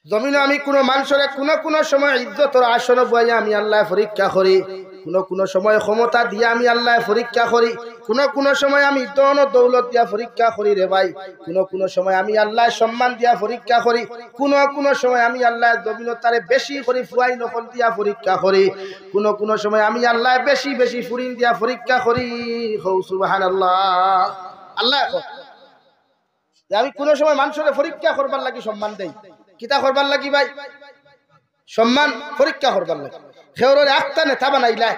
জমিনে আমি কোনো মানুষের কোনো সময় ইজ্জতর আসন বইয়া আমি আল্লাহ পরীক্ষা করি, কোনো সময় ক্ষমতা দিয়ে আমি আল্লাহ পরীক্ষা করি, কোনো সময় আমি ধন দৌলত দিয়া পরীক্ষা করি রে ভাই, কোনো সময় আমি আল্লাহ সম্মান দিয়া পরীক্ষা করি, কোনো সময় আমি আল্লাহ জমিনতারে বেশি করে ফুয়াই নকল দিয়া পরীক্ষা করি, কোনো সময় আমি আল্লাহ বেশি বেশি ফুরিন দিয়া পরীক্ষা করি। হৌ সুবহানাল্লাহ। আল্লাহ আমি কোনো সময় মানুষের পরীক্ষা করবার লাগি সম্মান দেই, কিতা করবার লাগি ভাই? সম্মান পরীক্ষা করবার লাগি। খেওরের আখতা নেতা বানাইলা,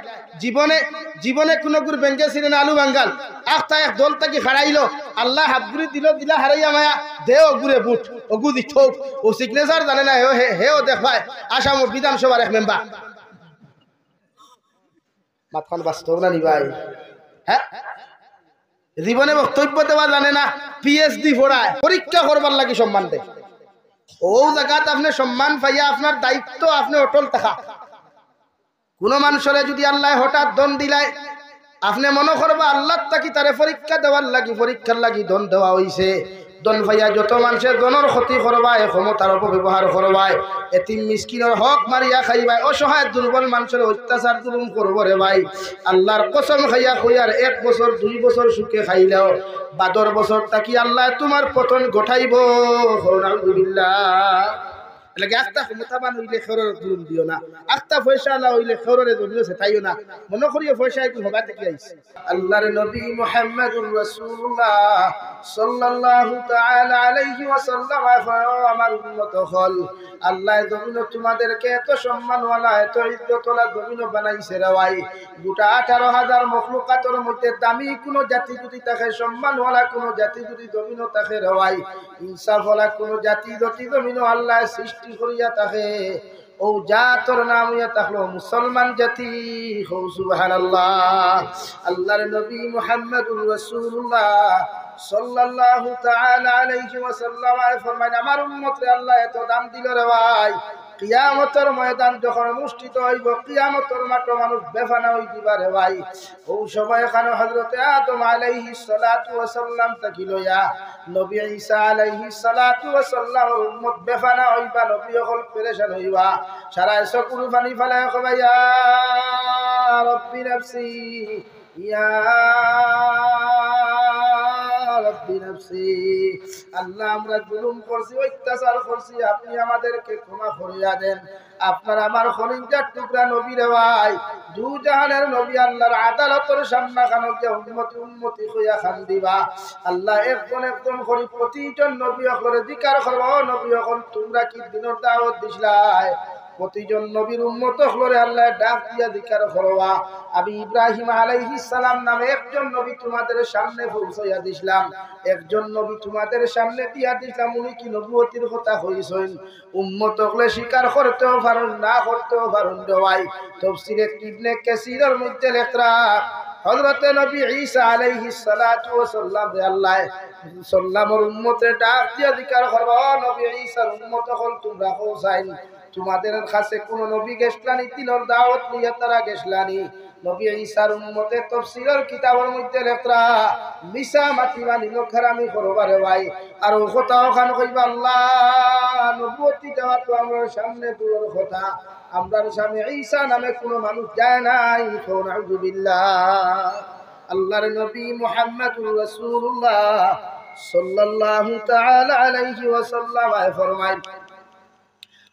জীবনে কোনো গুর বেঙ্গে ছিলেন আলু বাঙ্গাল, আখতা এক দল তাকে হারাইলো, আল্লাহ হাবগুড়ি দিলা হারাইয়া মায়া দে অগুরে বুট অগু দি ঠোক, ও সিগনেচার জানে না, হেও দেখায় আসাম বিধানসভার এক মেম্বার। মাতখান বাস্তব না নি ভাই? হ্যাঁ, জীবনে বক্তব্য দেওয়া জানে না, পিএইচডি পড়ায়, পরীক্ষা করবার লাগি সম্মান দেয়। ও জায়গাত আপনি সম্মান পাইয়া আপনার দায়িত্ব আপনি অটল থাকা। কোন মানুষের যদি আল্লাহ হঠাৎ ধন দিলায়, আপনি মনে করবা আল্লাহ তাকি তারে পরীক্ষা দেওয়ার লাগি, পরীক্ষার লাগি ধন দেওয়া হইছে। ধন পাইয়া যত মানুষের ধনের ক্ষতি করবায়, ক্ষমতার অপব্যবহার করবায়, এতিম মিসকিনের হক মারিয়া খাইবাই, অসহায় দুর্বল মানুষের অত্যাচার জুলুম করব রে ভাই, আল্লাহর কসম খাইয়া কইয়ার 1 বছর 2 বছর সুখে খাইলেও 12 বছর তাকি আল্লাহ তোমার পতন ঘটাইব। আলহামদুলিল্লাহ। লাগে আস্তা ক্ষমতাবান হইলে খেরর জুলুম দিও না, আস্তা পয়সা না হইলে খেররে জমিও সেটাইও না, মনে করিও পয়সা একটু হবা থেকে আইছে। আল্লাহর নবী মুহাম্মদুর রাসূলুল্লাহ সাল্লাল্লাহু তাআলা আলাইহি ওয়াসাল্লাম আমার উম্মত হল, আল্লাহ জমিন তোমাদেরকে এত সম্মানওয়ালা এত ইজ্জতওয়ালা জমিন বানাইছে রে ভাই। গোটা 18,000 মখলুকাতের মধ্যে দামি কোন জাতি যদি থাকে, সম্মানওয়ালা কোন জাতি যদি জমিন থাকে রে ভাই, ইনসাফওয়ালা কোন জাতি যদি জমিন আল্লাহ সৃষ্টি করিয়া থাকে, ও জাতর নাম ইয়া থাকলো মুসলমান জাতি। হো সুবহানাল্লাহ। আল্লাহর নবী মুহাম্মদুর রাসূলুল্লাহ সাল্লাল্লাহু তাআলা আলাইহি ওয়াসাল্লাম ফরমান, আমার উম্মতরে আল্লাহ এত দাম দিল রে ভাই, কিয়ামতের ময়দান যখন অনুষ্ঠিত হইব, কিয়ামতের মাঠে মানুষ বেফানা হই দিবা রে ভাই। ও সময় খান হযরতে আদম আলাইহিস সালাতু ওয়াস সালাম থেকে লইয়া নবী ঈসা আলাইহিস সালাতু ওয়াস সালাম উম্মত বেফানা হইবা, নবী হল পেরেশান হইবা, সারা চকুর পানি ফেলায় কইবা ইয়া রাব্বি নাফসি ইয়া রাব্বি নাফসি। আল্লাহ আমরা জুলুম করছি, অত্যাচার করছি, আপনি আমাদেরকে ক্ষমা করিয়া দেন। আপনার আমার খলিজার টুকরা নবী রে ভাই, দু জাহানের নবী, আল্লাহর আদালতের সামনে খানো গিয়া উম্মতি উম্মতি কইয়া খান দিবা। আল্লাহ একজন করে প্রতিজন নবী করে জিকার করবা, নবী হল তোমরা কি দিনের দাওয়াত দিছলাই? প্রতিজন নবীর উম্মত হলরে আল্লাহ ডাক দিয়া জিকার করবা। আমি ইব্রাহিম আলাইহিস সালাম নামে একজন নবী তোমাদের সামনে পৌঁছাইয়া দিছিলাম, একজন নবী তোমাদের সামনে দিয়া দিছিলাম, উনি কি নবুয়তির কথা কইছেন? উম্মত হলে স্বীকার করতেও পারেন, না করতেও পারেন ভাই। তাফসীরে ইবনে কাসীরের মধ্যে লেখা হযরতে নবী ঈসা আলাইহিস সালাতু ওয়াস সালাম রে আল্লাহ সাল্লামর উম্মতে ডাক দিয়া জিকার করবা, নবী ঈসার উম্মত হল তোমরা পৌঁছাইন, তোমাদের কাছে কোন নবী গেছলানি, তিনর দাওয়াত নিয়ে তারা গেছলানি। নবী ঈসার উম্মতে তাফসীরের কিতাবের মধ্যে লেখা মিশা মাতিবা নিলখারামি করবারে ভাই, আর ও কথা ওখান কইবা আল্লাহ নবুয়তি দেওয়া তো আমার সামনে দূরের কথা, আমরার সামনে ঈসা নামে কোনো মানুষ যায় নাই। নাউযুবিল্লাহ। আল্লাহর নবী মুহাম্মদুর রাসূলুল্লাহ সাল্লাল্লাহু তাআলা আলাইহি ওয়াসাল্লাম ফরমায়,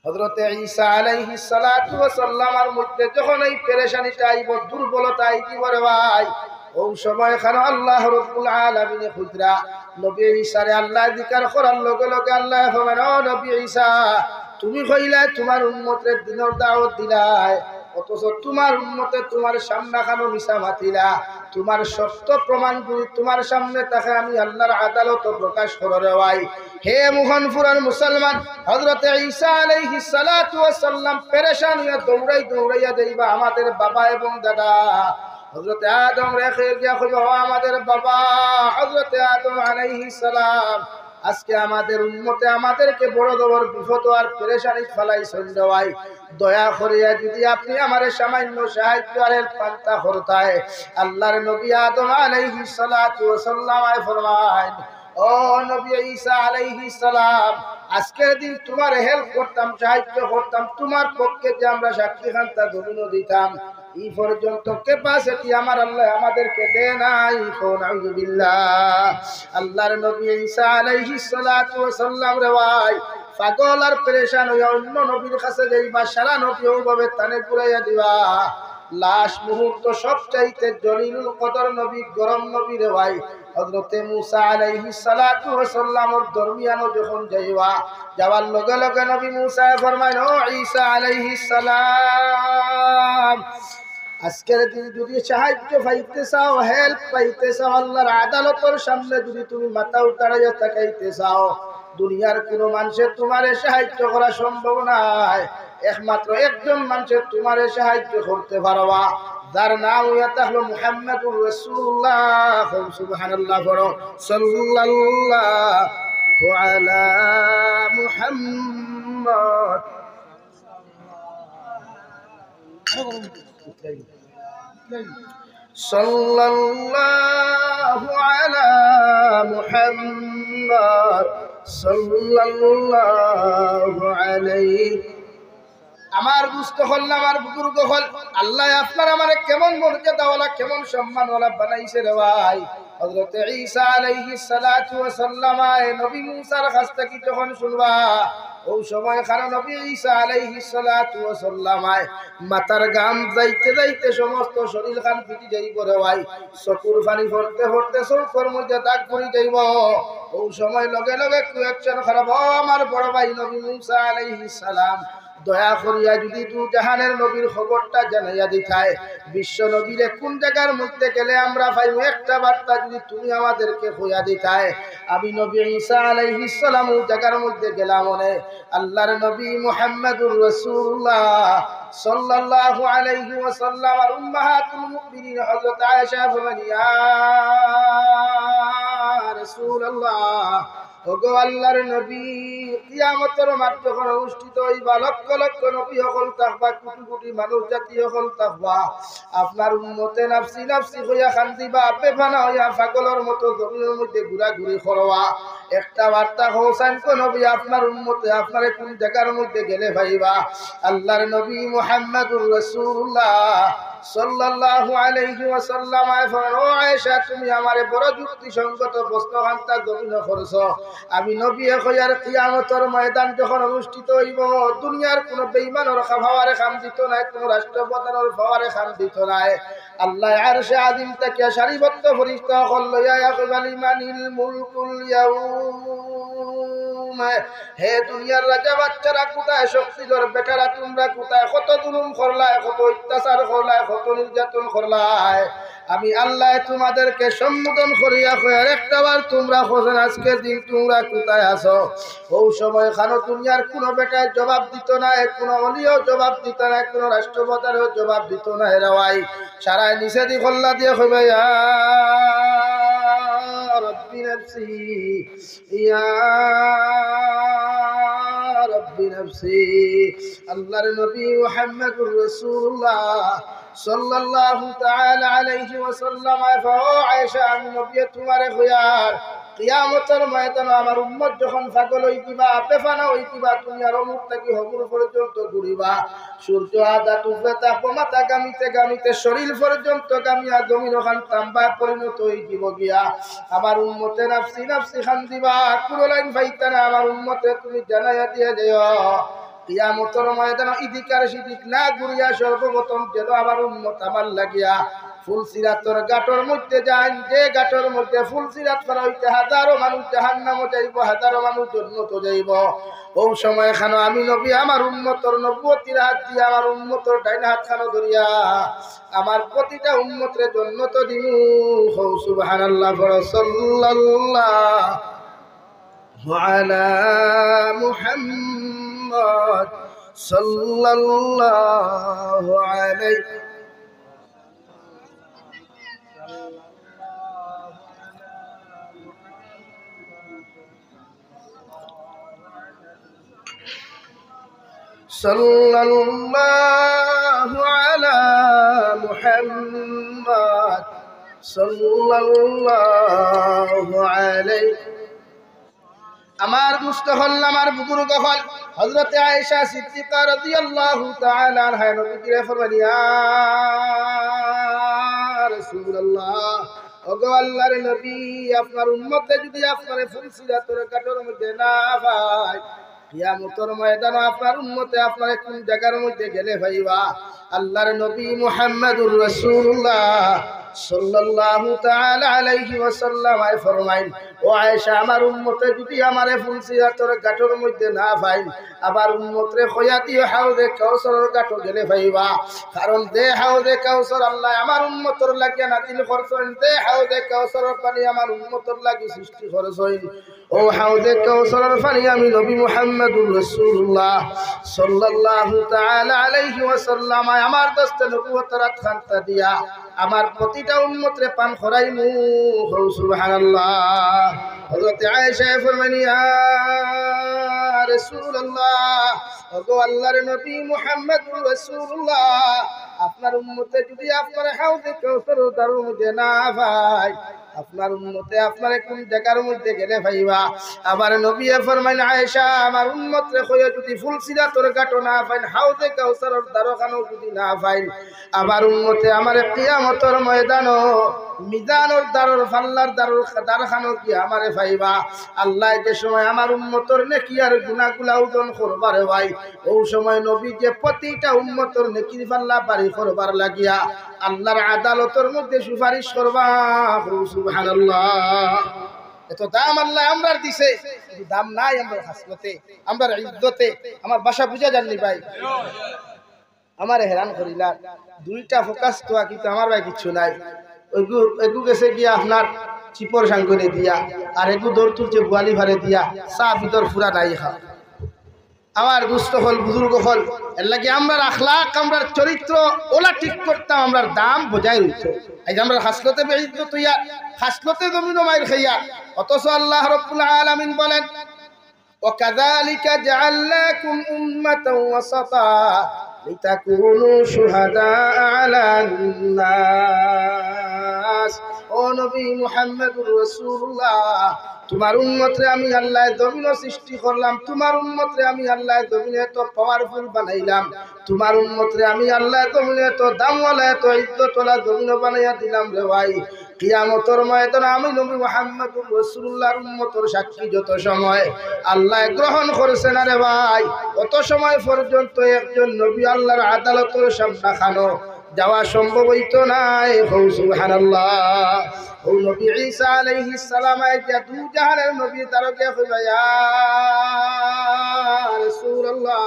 হযরতে ঈসা আলাইহিস সালাতু ওয়াস সালামের মধ্যে যখন এই পেরেশানিটা আইব, দুর্বলতা আইব রে ভাই, ওই সময় খানো আল্লাহ রাব্বুল আলামিন খুদরা নবী ঈসারে আল্লাহ জিকির করার লগে লগে আল্লাহ ফরমান, ও নবী ঈসা তুমি কইলা তোমার উম্মতের দিনের দাওয়াত দিলাই, অথচ তোমার উম্মতে তোমার সামনে খানো মিশা মাতিলা, তোমার সত্য প্রমাণ করি তোমার সামনে তাকে আমি আল্লাহর আদালত প্রকাশ করে ভাই। হে মোহনপুরের মুসলমান, হযরতে ঈসা আলাইহিস সালাতু ওয়াস সালাম পেরেশান হইয়া দৌড়াইয়া যাইবা আমাদের বাবা এবং দাদা হযরতে আদম রেখে গিয়া কইবা, ও আমাদের বাবা হযরতে আদম আলাইহিস সালাম, আজকে আমাদের উম্মতে আমাদেরকে বড় বড় বিপদ আর পেরেশানি ফেলাইছেন ভাই, দয়া করিয়া যদি আপনি আমারে সামান্য সাহায্য আর পান্তা করতায়। আল্লাহর নবী আদম আলাইহিস সালাতু ওয়াস সালাম ফরমায়, ও নবী ঈসা আলাইহিস সালাম আজকের দিন তোমার হেল্প করতাম, সাহায্য করতাম, তোমার পক্ষে যে আমরা সাক্ষী খান্তা দলিল দিতাম, এই পর্যন্ত ক্যাপাসিটি আমার আল্লাহ আমাদেরকে দেয় নাই। নাউযুবিল্লাহ। আল্লাহর নবী ঈসা আলাইহিস সালাতু ওয়াস সালাম রে ভাই পাগল আর পেরেশান হইয়া অন্য নবীর কাছে যাইবা, সারা নবী ওভাবে তানে পুরাইয়া দিবা। লাশ মুহূর্ত সবচাইতে জলিলুল কদর নবী, গরম নবী রে ভাই হযরতে মূসা আলাইহিস সালাতু ওয়াস সালামের দরমিয়ানো যখন যাইবা, যাওয়ার লগে লগে নবী মূসা ফরমাইল, ও ঈসা আলাইহিস সালাম, আজকের দিন যদি সাহায্য পাইতে চাও, হেল্প পাইতে চাও, আল্লাহর আদালতের সামনে যদি তুমি মাথা উঠাইয়া তাকাইতে চাও, দুনিয়ার কোন মানুষের তোমারে সাহায্য করা সম্ভব নয়। একমাত্র একজন মানুষের তোমারে সাহায্য করতে পারবা, যার নাম হইয়া থাকলো মুহাম্মাদুর রাসূলুল্লাহ। সুবহানাল্লাহ বড়, সাল্লাল্লাহু আলা মুহাম্মদ। সাল্লাল্লাহু আলা মুহাম্মদ সাল্লাল্লাহু আলাইহি। আমার দুস্থ হল না, আমার বুজুর্গ হল, আল্লাহ আপনার আমারে কেমন মর্যাদাওয়ালা, কেমন সম্মানওয়ালা বানাইছে রে ভাই। হযরত ঈসা আলাইহিস সালাতু ওয়াস সালাম নবী মূসার কাছ থেকে যখন শুনবা, ওই সময় খানা নবী ঈসা আলাইহিস সালাতু ওয়াস সালাম মাথার গাম যাইতে যাইতে সমস্ত শরীর খান পিটি যাইব রে ভাই, চকুর পানি পড়তে পড়তে চোখের মধ্যে দাগ পড়ে যাইব। ওই সময় লগে লগে কুয়েকশন খারাপ, আমার বড় ভাই নবী মূসা আলাইহিস সালাম দয়া করিয়া যদি দু জাহানের নবীর খবরটা জানাইয়া দিতায়, বিশ্ব নবীরে কোন জায়গার মধ্যে গেলে আমরা পাইব একটা বার্তা যদি তুমি আমাদেরকে হইয়া দিতায়। আমি নবী ঈসা আলাইহিস সালাম ওই জায়গার মধ্যে গেলাম, মনে আল্লাহর নবী মুহাম্মদুর রাসূলুল্লাহ সাল্লাল্লাহু আলাইহি ওয়াসাল্লাম আর উম্মাহাতুল মুমিনিন হযরত আয়েশা বলেন, ইয়া রাসূলুল্লাহ, ওগো আল্লাহর নবী, কিয়ামতের মাঠ যখন অনুষ্ঠিত হইবা, লক্ষ লক্ষ নবী সকল থাকবা, কোটি কোটি মানুষ জাতি সকল থাকবা, আপনার উম্মতে নাফসি নাফসি হইয়া কান্দিবা, বেফানা হইয়া পাগলের মতো জমিনের মধ্যে ঘুরাঘুরি করবা। একটা বার্তা হোসেন কো নবী, আপনার উম্মতে আপনারে কোন জায়গার মধ্যে গেলে ভাইবা। আল্লাহর নবী মুহাম্মদুর রাসূলুল্লাহ সাল্লাল্লাহু আলাইহি ওয়াসাল্লাম ও আয়েশা, তুমি আমারে বড় যুক্তিসঙ্গত প্রশ্ন কান্তা গভীর করছো। আমি নবী কইয়ার কিয়ামতের ময়দান যখন অনুষ্ঠিত হইব, দুনিয়ার কোন বেঈমানের খাওয়ারে খাম দিত নাই, কোন রাষ্ট্রপ্রধানের খাওয়ারে খাম দিত নাই। আল্লাহ আরশে আজিম থেকে সারিবদ্ধ ফেরেশতা সকল লইয়া কইবালি মানিল মুলকুল ইয়াউম, হে দুনিয়ার রাজা বাচ্চারা কোথায়, শক্তিধর বেটারা তোমরা কোথায়, কত জুলুম করলায়, কত অত্যাচার করলায়, কত নির্যাতন করলায়। আমি আল্লাহ তোমাদেরকে সম্বোধন করিয়া কয়ার একটাবার তোমরা খোঁজেন আজকের দিন তোমরা কোথায় আছো। ওই সময় খানো দুনিয়ার কোন বেটায় জবাব দিত না, কোন অলিও জবাব দিত না, কোন রাষ্ট্রপ্রধানেও জবাব দিত না। হেরাওয়াই সারায় নিচে দি খোল্লা দিয়ে কইবে, ইয়া রব্বি নফসি, ইয়া রব্বি নফসি। আল্লাহর নবী মুহাম্মদুর রাসূলুল্লাহ সাল্লাল্লাহু তাআলা আলাইহি ওয়াসাল্লাম আয়েশা, আমি নবী তোমারে কইয়ার কিয়ামতের ময়দানে আমার উম্মত যখন পাগল হইতিবা, বেফানা হইতিবা, দুনিয়ার অমুক থেকে হবুর পর্যন্ত ঘুরিবা, সূর্য আদা টুপে তাপমাত্রা গামিতে গামিতে শরীর পর্যন্ত গামিয়া জমিন ওখান তাম্বা পরিণত হয়ে দিব গিয়া। আমার উম্মতে নাফসি নাফসি খান দিবা, কোনো লাইন পাইতা না, আমার উম্মতে তুমি জানাইয়া দিয়ে যাও কিয়ামতের ময়দানে ইদিকার সিদিক না ঘুরিয়া সর্বপ্রথম যেন আমার উম্মত আমার লাগিয়া ফুলসিরাতর গাটর মধ্যে যান, যে গাটর মধ্যে ফুলসিরাত করা হইতে হাজারো মানুষ জাহান্নামে যাইব, হাজারো মানুষ জান্নাতে যাইব। ওই সময় খানো আমি নবী আমার উম্মতর নবুয়তির হাত দিয়া, আমার উম্মতর ডাইন হাত খানো ধরিয়া আমার প্রতিটা উম্মতরে জান্নাত দিমু। সুবহানাল্লাহ, সাল্লাল্লাহু আলা মুহাম্মদ সাল্লাল্লাহু আলাইহি। সাল্লাল্লাহু আলা মুহাম্মদ সাল্লাল্লাহু আলাইহি। আমার দুষ্ট হল আমার বুজুর্গ হল হযরতে আয়েশা সিদ্দিকা রাদিয়াল্লাহু তাআলা আনহা নবীকে ফরমালেন ইয়া রাসূলুল্লাহ ওগো আল্লাহর নবী আপনার উম্মতে যদি আপনার ফুলসিরাতের কাটার মধ্যে না পায় কিয়ামতের ময়দানে আপনার উম্মতে আপনার কোন জায়গার মধ্যে গেলে ভাইবা আল্লাহর নবী মুহাম্মদুর রাসূলুল্লাহ সাল্লাল্লাহু তাআলা আলাইহি ওয়াসাল্লাম ফরমাইন ও আয়েশা আমার উম্মতে যদি আমারে ফুলসিরাতের ঘাটের মধ্যে না পাই আবার উম্মতরে খয়াতি হাউজে কাউসারের ঘাটে গেলে পাইবা কারণ দে হাউজে কাউসার আল্লাহ আমার উম্মতর লাগিয়া নাযিল করছেন দে হাউজে কাউসারের পানি আমার উম্মতর লাগি সৃষ্টি করেছেন ও হাউজে কাউসারের পানি আমি নবী মুহাম্মদুর রাসূলুল্লাহ সাল্লাল্লাহু তাআলা আলাইহি ওয়াসাল্লাম আমার দস্তে নবুয়তের খান্তা দিয়া আমার প্রতিটা উম্মতরে পান করাইমু সুবহানাল্লাহ হযরত আয়েশা ফরমানি ইয়া রাসূলুল্লাহ ওগো আল্লাহর নবী মুহাম্মদুর রাসূলুল্লাহ আপনার উম্মতে যদি আপনার হাউজে কাউসারের দারুর মধ্যে না পায় আপনার উম্মতে আপনার কোন জায়গার মধ্যে গেলে ভাইবা আবার নবী ফরমাইন আয়েশা আমার উম্মতরে কইয়া যদি ফুলসিরাতের ঘাট না পাইন হাউজে কাউসারের দারখানো যদি না পাইন আবার উম্মতে আমার কিয়ামতের ময়দানও মিজানের দারুর ফাল্লার দারুর দারখানো কি আমারে পাইবা আল্লাহ যে সময় আমার উম্মতর নেকি আর গুনাহগুলা ওজন করবারে ভাই ওই সময় নবী যে প্রতিটা উম্মতর নেকির ফাল্লা বাড়ি করবার লাগিয়া আল্লাহর আদালতের মধ্যে সুপারিশ করবা সুবহানাল্লাহ এত দাম আল্লাহ আমরার দিছে দাম নাই আমরার হাসলতে আমরার ইজ্জতে আমার ভাষা বুঝা জাননি ভাই আমারে হেরান করিলা দুইটা ফোকাস তো কিন্তু আমার ভাই কিছু নাই এগু গেছে গিয়া আপনার চিপর সাঙ্গরে দিয়া আর এগু দৌড় তুলছে গোয়ালি ভারে দিয়া চা ভিতর ফুরা নাই খা আমার দুষ্ট হল বুজুর্গ হল এর লাগে আমরা আখলাক আমরা চরিত্র ওলা ঠিক করতাম আমরা দাম বোঝাই রইছে এই যে আমরা হাসলতে বেইজ্জত হইয়া হাসলতে জমিন মাইর খাইয়া অথচ আল্লাহ রাব্বুল আলামিন বলেন ওয়াকাযালিকা জাআলনাকুম উম্মাতান ওয়াসাতা লিতাকুনু শুহাদা আলান নাস ও নবী মুহাম্মদুর রাসূলুল্লাহ তোমার উম্মতরে আমি আল্লাহ জমিন সৃষ্টি করলাম তোমার উম্মতরে আমি আল্লাহ জমিনে তো পাওয়ারফুল বানাইলাম তোমার উম্মতরে আমি আল্লাহ জমিনে তো দামওয়ালা তো ইজ্জতওয়ালা জমিন বানাইয়া দিলাম রে ভাই কিয়ামতের ময়দানে আমি নবী মুহাম্মদুর রাসূলুল্লাহর উম্মতের সাক্ষী যত সময় আল্লাহ গ্রহণ করেছেন রে ভাই অত সময় পর্যন্ত একজন নবী আল্লাহর আদালতের সামনে খানো যাওয়া সম্ভব হইতো নাই সুবহানাল্লাহ ও নবী ঈসা আলাইহিস সালাম আইয়া দু জাহানের নবী তারকে কইবা ইয়া রাসূলুল্লাহ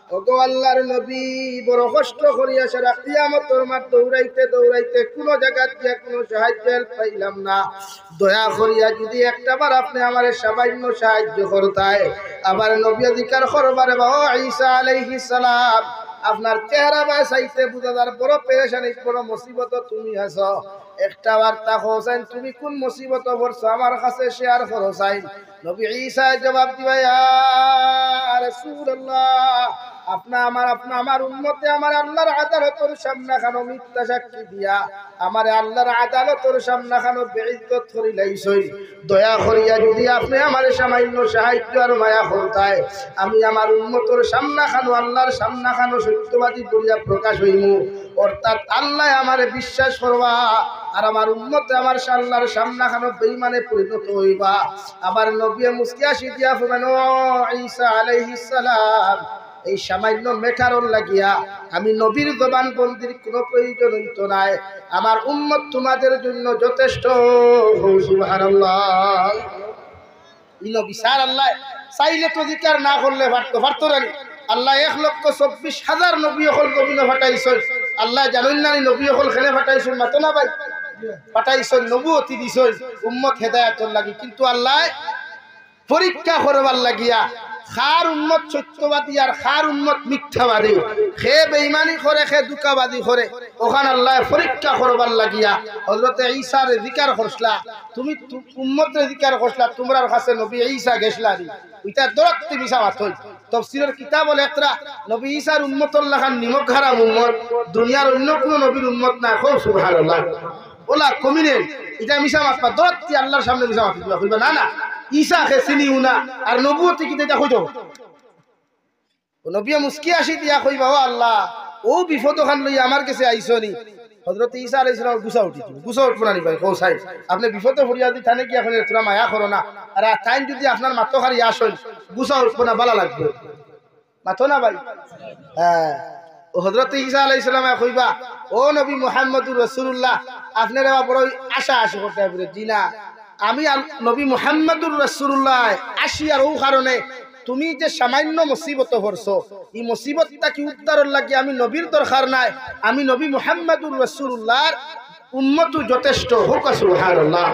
ওগো আল্লাহর নবী বড় কষ্ট করিয়া সারা কিয়ামতের মাঠ দৌড়াইতে দৌড়াইতে কোনো জায়গা দিয়ে কোনো সাহায্য পাইলাম না দয়া করিয়া যদি একটাবার আপনি আমারে সামান্য সাহায্য করতাই আবার নবী অধিকার করবারে বা ঈসা আলাইহিস সালাম আপনার চেহারা বা চাইতে বুঝাদার বড় পেরেশানি বড় মুসিবত তুমি আছো একটা বার্তা হোসেন তুমি কোন মুসিবত পড়ছো আমার কাছে শেয়ার করো চাই নবী ঈসা জবাব দিবা ইয়া রাসূলুল্লাহ আপনা আমার উম্মতে আমার আল্লাহর আদালতের সামনে খানো মিথ্যা সাক্ষী দিয়া আমার আল্লাহর আদালতের সামনে খানো বেইজ্জত করি লাইছই দয়া করিয়া যদি আপনি আমার সামান্য সাহায্য আর মায়া করতাই আমি আমার উম্মতের সামনে খানো আল্লাহর সামনে খানো সত্যবাদী করিয়া প্রকাশ হইমু অর্থাৎ আল্লাহ আমারে বিশ্বাস করবা আর আমার উম্মতে আমার আল্লাহর সামনে খানো বেঈমানে পরিণত হইবা আবার নবী মুসকিয়া সিদিয়া ফরমান ও ঈসা আলাইহিস সালাম এই সামান্য মেটারর লাগিয়া আমি নবীর জবান বন্দির কোনো প্রয়োজন হইতো নাই আমার উম্মত তোমাদের জন্য যথেষ্ট সুবহানাল্লাহ এই নবী সার আল্লাহ চাইলে তো জিকার না করলে পারতো না আল্লাহ 1,24,000 নবী হল নবীন ফাটাইছেন আল্লাহ জানেন না নবী হল খেলে ফাটাইছেন মাতো না ভাই ফাটাইছেন নবুয়তি দিছেন উম্মত হেদায়েতর লাগি কিন্তু আল্লাহ পরীক্ষা করবার লাগিয়া খার উম্মত সত্যবাদী আর খার উম্মত মিথ্যাবাদী খে বেঈমানি করে খে দুকাবাদী করে ওখানে আল্লাহ পরীক্ষা করবার লাগিয়া হযরত ঈসার জিকির করছলা তুমি উম্মতের জিকির করছলা তোমার কাছে নবী ঈসা গেছলা দি ওইটা দরক্তি মিছা মাত হই তাফসীরের কিতাব লেখরা নবী ঈসার উম্মতর লাগান নিমক হারাম উম্মত দুনিয়ার অন্য কোন নবীর উম্মত না খুব সুবহানাল্লাহ ওলা কমিনে এটা মিছা মাত দরক্তি আল্লাহর সামনে মিছা মাত কইবা না না ঈসা কে চিনিও না আর নবুয়তি কি দেখা কইতো নবী মুস্কি আসি দিয়া কইবা ও আল্লাহ ও বিপদ খান লই আমার কাছে আইছনি হযরত ঈসা আলাইহিস সালাম গুছা উঠবো না ভাই কও সাই আপনি বিপদে পড়িয়া দি থানে কি এখন তোরা মায়া করো না আর টাইম যদি আপনার মাত্র খালি আসল গুছা উঠবো না ভালো লাগবে মাতো না ভাই হ্যাঁ ও হযরত ঈসা আলাইহিস সালাম কইবা ও নবী মুহাম্মদুর রাসূলুল্লাহ আপনারা বড় আশা আশা করতে পারে জি না আমি নবী মুহাম্মদুর রাসূলুল্লাহ আসি আর ও কারণে তুমি যে সামান্য মুসিবত হরছো এই মুসিবতটা কি উদ্ধারের লাগি আমি নবীর দরকার নাই আমি নবী মুহাম্মদুর রাসূলুল্লাহর উম্মত যথেষ্ট হোক সুবহানাল্লাহ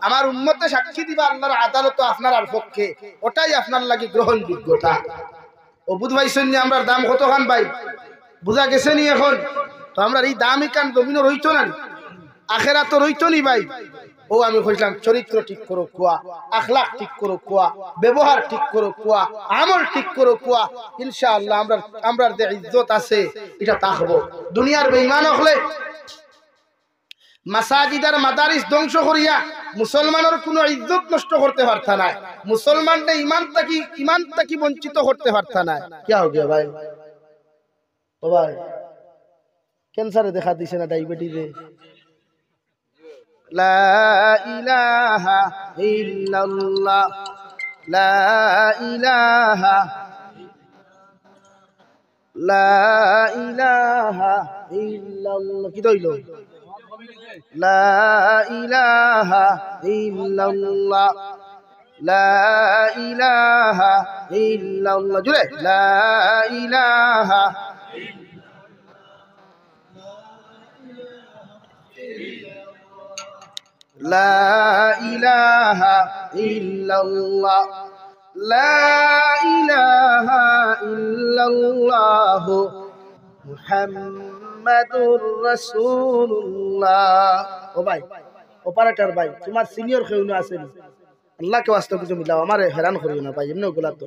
আমার উম্মতে সাক্ষী দিবা আল্লাহর আদালত আপনার আর পক্ষে ওটাই আপনার লাগি গ্রহণযোগ্যতা ও বুধ ভাই সৈন্য আমরা দাম কত খান ভাই বুঝা গেছে নি এখন তো আমরা এই দামই কান জমিন রইতো না আখেরা তো রইতো নি ভাই ও আমি কইলাম চরিত্র ঠিক করো কুয়া আখলাক ঠিক করো কুয়া ব্যবহার ঠিক করো কুয়া আমল ঠিক করো কুয়া ইনশাআল্লাহ আমরা যে ইজ্জত আছে এটা তাকবো দুনিয়ার বেঈমান হলে মাসাজিদ আর মাদারিস ধ্বংস করিয়া মুসলমানের কোনো ইজ্জত নষ্ট করতে পারতা না মুসলমানদের ঈমানটা কি বঞ্চিত করতে পারতা না কি हो गया ভাই ও ভাই ক্যান্সারে দেখা দিছে না ডায়াবেটিসে লা ইলাহা ইল্লাল্লাহ লা ইলাহা ইল্লাল্লাহ কি দইলো লা ইলাহা ইল্লাল্লাহ লা ইলাহা ইল্লাল্লাহ জুড়ে লা ইলাহা লা ইলাহা ইল্লাল্লাহ লা ইলাহা ইল্লাল্লাহ মুহাম্মাদুর রাসূলুল্লাহ ও ভাই অপারেটর ভাই তোমার সিনিয়র কেউ আছে আল্লাহকে ওয়াস্তে কিছু মিলাও আমারে হেরান করিও না ভাই এমনি ওগুলা তো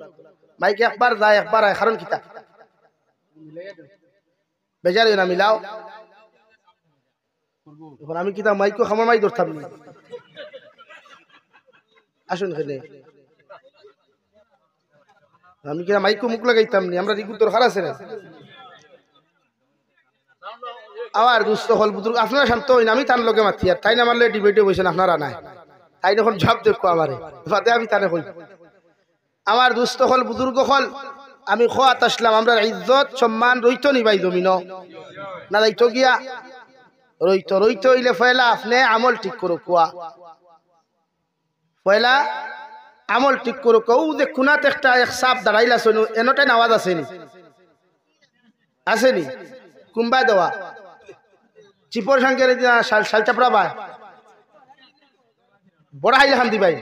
মাইকে একবার যায় একবার আয় কারণ কিতা বেজারিও না মিলাও এখন আমি কিতা মাইকো খামার মাই ধরতাম না আসুন এখানে আমি কিনা মাইকো মুখ লাগাইতাম নি আমরা রিগুর দরকার আছে না আমার দুস্থ হল বুজুর্গ আপনারা শান্ত হইন আমি তার লগে মাতি আর তাই না মারলে ডিবেটে বসেন আপনারা নাই তাই যখন জবাব দেখো আমারে ফাতে আমি তারে কই আমার দুস্থ হল বুজুর্গ হল আমি খোয়াত আসলাম আমরা ইজ্জত সম্মান রইতো নি ভাই জমিন না যাইতো গিয়া রইতো হইলে ফয়লা আপনি আমল ঠিক করো কুয়া পয়লা আমল ঠিক করো কৌ যে খুনাত একটা এক সাপ দাঁড়াইলা শোনো এনটাই আওয়াজ আসেনি কুম্বাই দেওয়া চিপর সঙ্গে শালচাপড়া ভাই বড় হাইলে খান্দি ভাই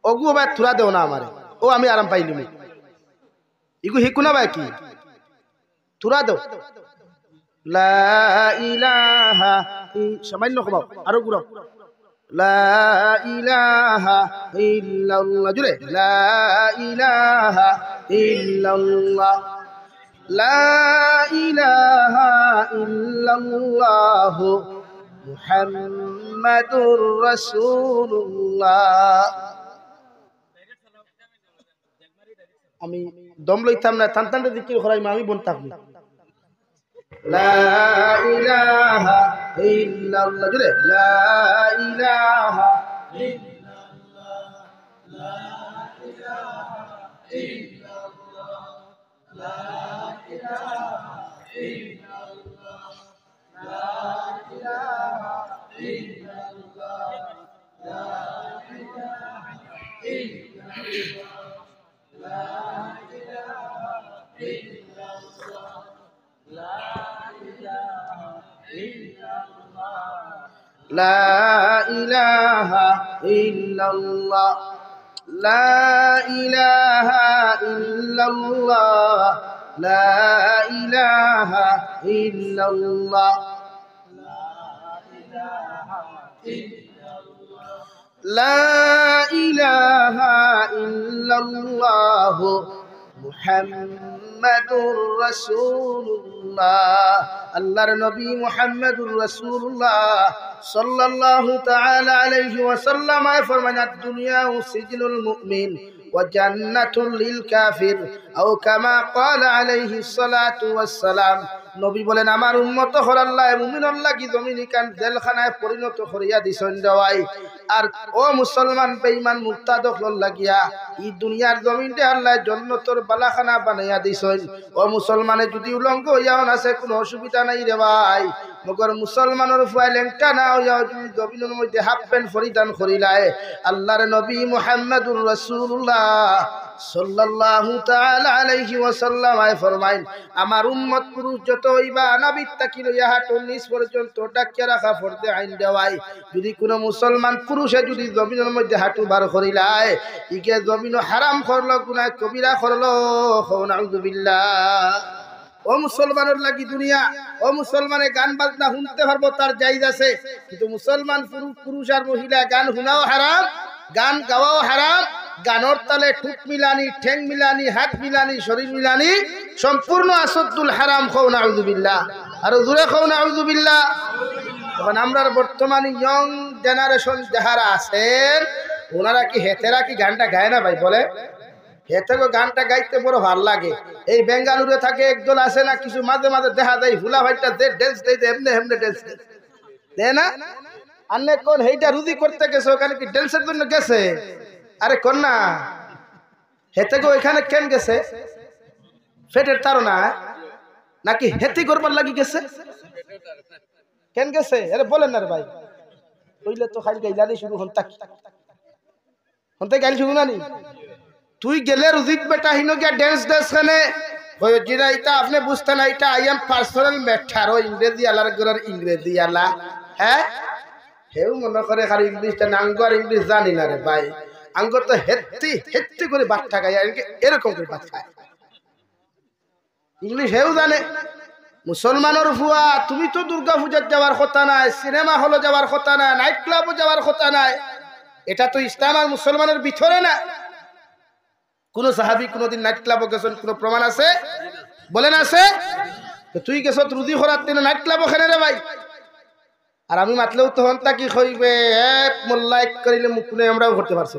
অগু ভাই থুরা দেও না আমারে ও আমি আরাম পাইলি ইগু হিকু না ভাই কি থুরা দেও লা ইলাহা সামান্য কমাও আরো গুড়াও লা ইলাহা ইল্লাল্লাহ জুড়ে লা ইলাহা ইল্লাল্লাহ লা ইলাহা ইল্লাল্লাহ মুহাম্মাদুর রাসূলুল্লাহ আমি দম লইতাম না টানটানটা জিকির করাই আমি বলতাম লা ইলাহা ইল্লাল্লাহ জুড়ে লা ইলাহা ইল্লাল্লাহ লা ইলাহা ইল্লাল্লাহ লা ইলাহা ইল্লাল্লাহ লা ইলাহা ইল্লাল্লাহ লা ইলাহা ইল্লাল্লাহ লা ইলাহা ইল্লাল্লাহ لا إله إلا الله لا إله إلا الله لا إله إلا الله لا إله إلا الله محمد رسول الله রাসূলুল্লাহ আল্লাহর নবী মুহাম্মদুর রাসূলুল্লাহ সাল্লাল্লাহু তাআলা আলাইহি ওয়াসাল্লাম ফরমান দুনিয়া সিজনুল মুমিন ওয়া জান্নাতুল লিল কাফির আও কামা ক্বালা আলাইহিস সালাতু ওয়াস সালাম নবী বলেন আমার উম্মত হল আল্লাহ মুমিনুল লাগি জমিনিকান জেলখানায় পরিণত করিয়া দিছেন দেওয়াই আর ও মুসলমান বেঈমান মুরতাদ হল লাগিয়া এই দুনিয়ার জমিনতে আল্লাহ জান্নাতের বালাখানা বানাইয়া দিছেন ও মুসলমানে যদি উলঙ্গ হইয়াও আছে কোনো অসুবিধা নাই রে ভাই মগর মুসলমানের ফুয়ালেংটা না হইয়া যদি জমিনের মধ্যে হাফ প্যান্ট পরিধান করিলায় আল্লাহর নবী মুহাম্মদুর রাসূলুল্লাহ সাল্লাল্লাহু তাআলা আলাইহি ওয়াসাল্লাম ফরমাইন আমার উম্মত পুরুষ যত হইবা নবীর তাকি লইয়া হাঁটুর নিচ পর্যন্ত ডাকিয়া রাখা ফরজে আইন দেওয়াই যদি কোনো মুসলমান পুরুষে যদি জমিনের মধ্যে হাঁটু বার করিলায় ইকে জমিন হারাম করলো গুনাহ কবিরা করলো নাউযুবিল্লাহ ও মুসলমানের লাগি দুনিয়া ও মুসলমানে গান বাজনা শুনতে পারবো তার জায়েজ আছে কিন্তু মুসলমান পুরুষ আর মহিলা গান শোনাও হারাম গান গাওয়াও হারাম গানোর তালে ঠুক মিলানি ঠ্যাং মিলানি হাত মিলানি শরীর মিলানি সম্পূর্ণ আসদ্দুল হারাম খাও নাউযুবিল্লাহ আর জোরে খাও নাউযুবিল্লাহ এখন আমরা বর্তমানে ইয়ং জেনারেশন যারা আছেন ওনারা কি হেতেরা কি গানটা গায় না ভাই বলে হেতেগো গানটা গাইতে বড় ভালো লাগে এই বেঙ্গালুরুতে থাকে একদল আছে না কিছু মাঝে মাঝে দেখা যায় হুলা ভাইটা ড্যান্স দেয় এমনি এমনি ড্যান্স দেয় না আন্নে কোন হেইটা রুজি করতে গেছে ওখানে কি ড্যান্সের জন্য গেছে আরে কোন না হেতেগো এখানে কেন গেছে ফেটের তারা নাকি হেতি করবার লাগি গেছে কেন গেছে আরে বলেন না রে ভাই কইলে তো খালি গাইলানি শুরু হন্তা গাইল শুরু নানি তুই গেলে রুজিক বেটা হিনো গিয়া ড্যান্স ড্যান্স খানে জিরা এটা আপনি বুঝতে না এটা আই এম পার্সোনাল ম্যাটার ও ইংরেজি আলার গরার ইংরেজি আলা হ্যাঁ হেউ মনে করে খালি ইংলিশটা নাঙ্গ আর ইংলিশ জানি না রে ভাই আঙ্গ তো হেত্তি করে বাচ্চা গায় এরকম করে বাচ্চা ইংলিশ হেউ জানে মুসলমানের ফুয়া তুমি তো দুর্গা পূজার যাওয়ার কথা নাই সিনেমা হলে যাওয়ার কথা নাই নাইট ক্লাবও যাওয়ার কথা নাই এটা তো ইসলাম আর মুসলমানের ভিতরে না কোন সাহাবী কোনদিন নাইট ক্লাবও গেছেন কোন প্রমাণ আছে বলেন আছে তো তুই গেছ রুজি খরাত দিন নাইট ক্লাবও খেলে রে ভাই আর আমি মাতলেও তো হন্তা কি কইবে এক মোল্লাইক করিলে মুকুলে আমরাও করতে পারছি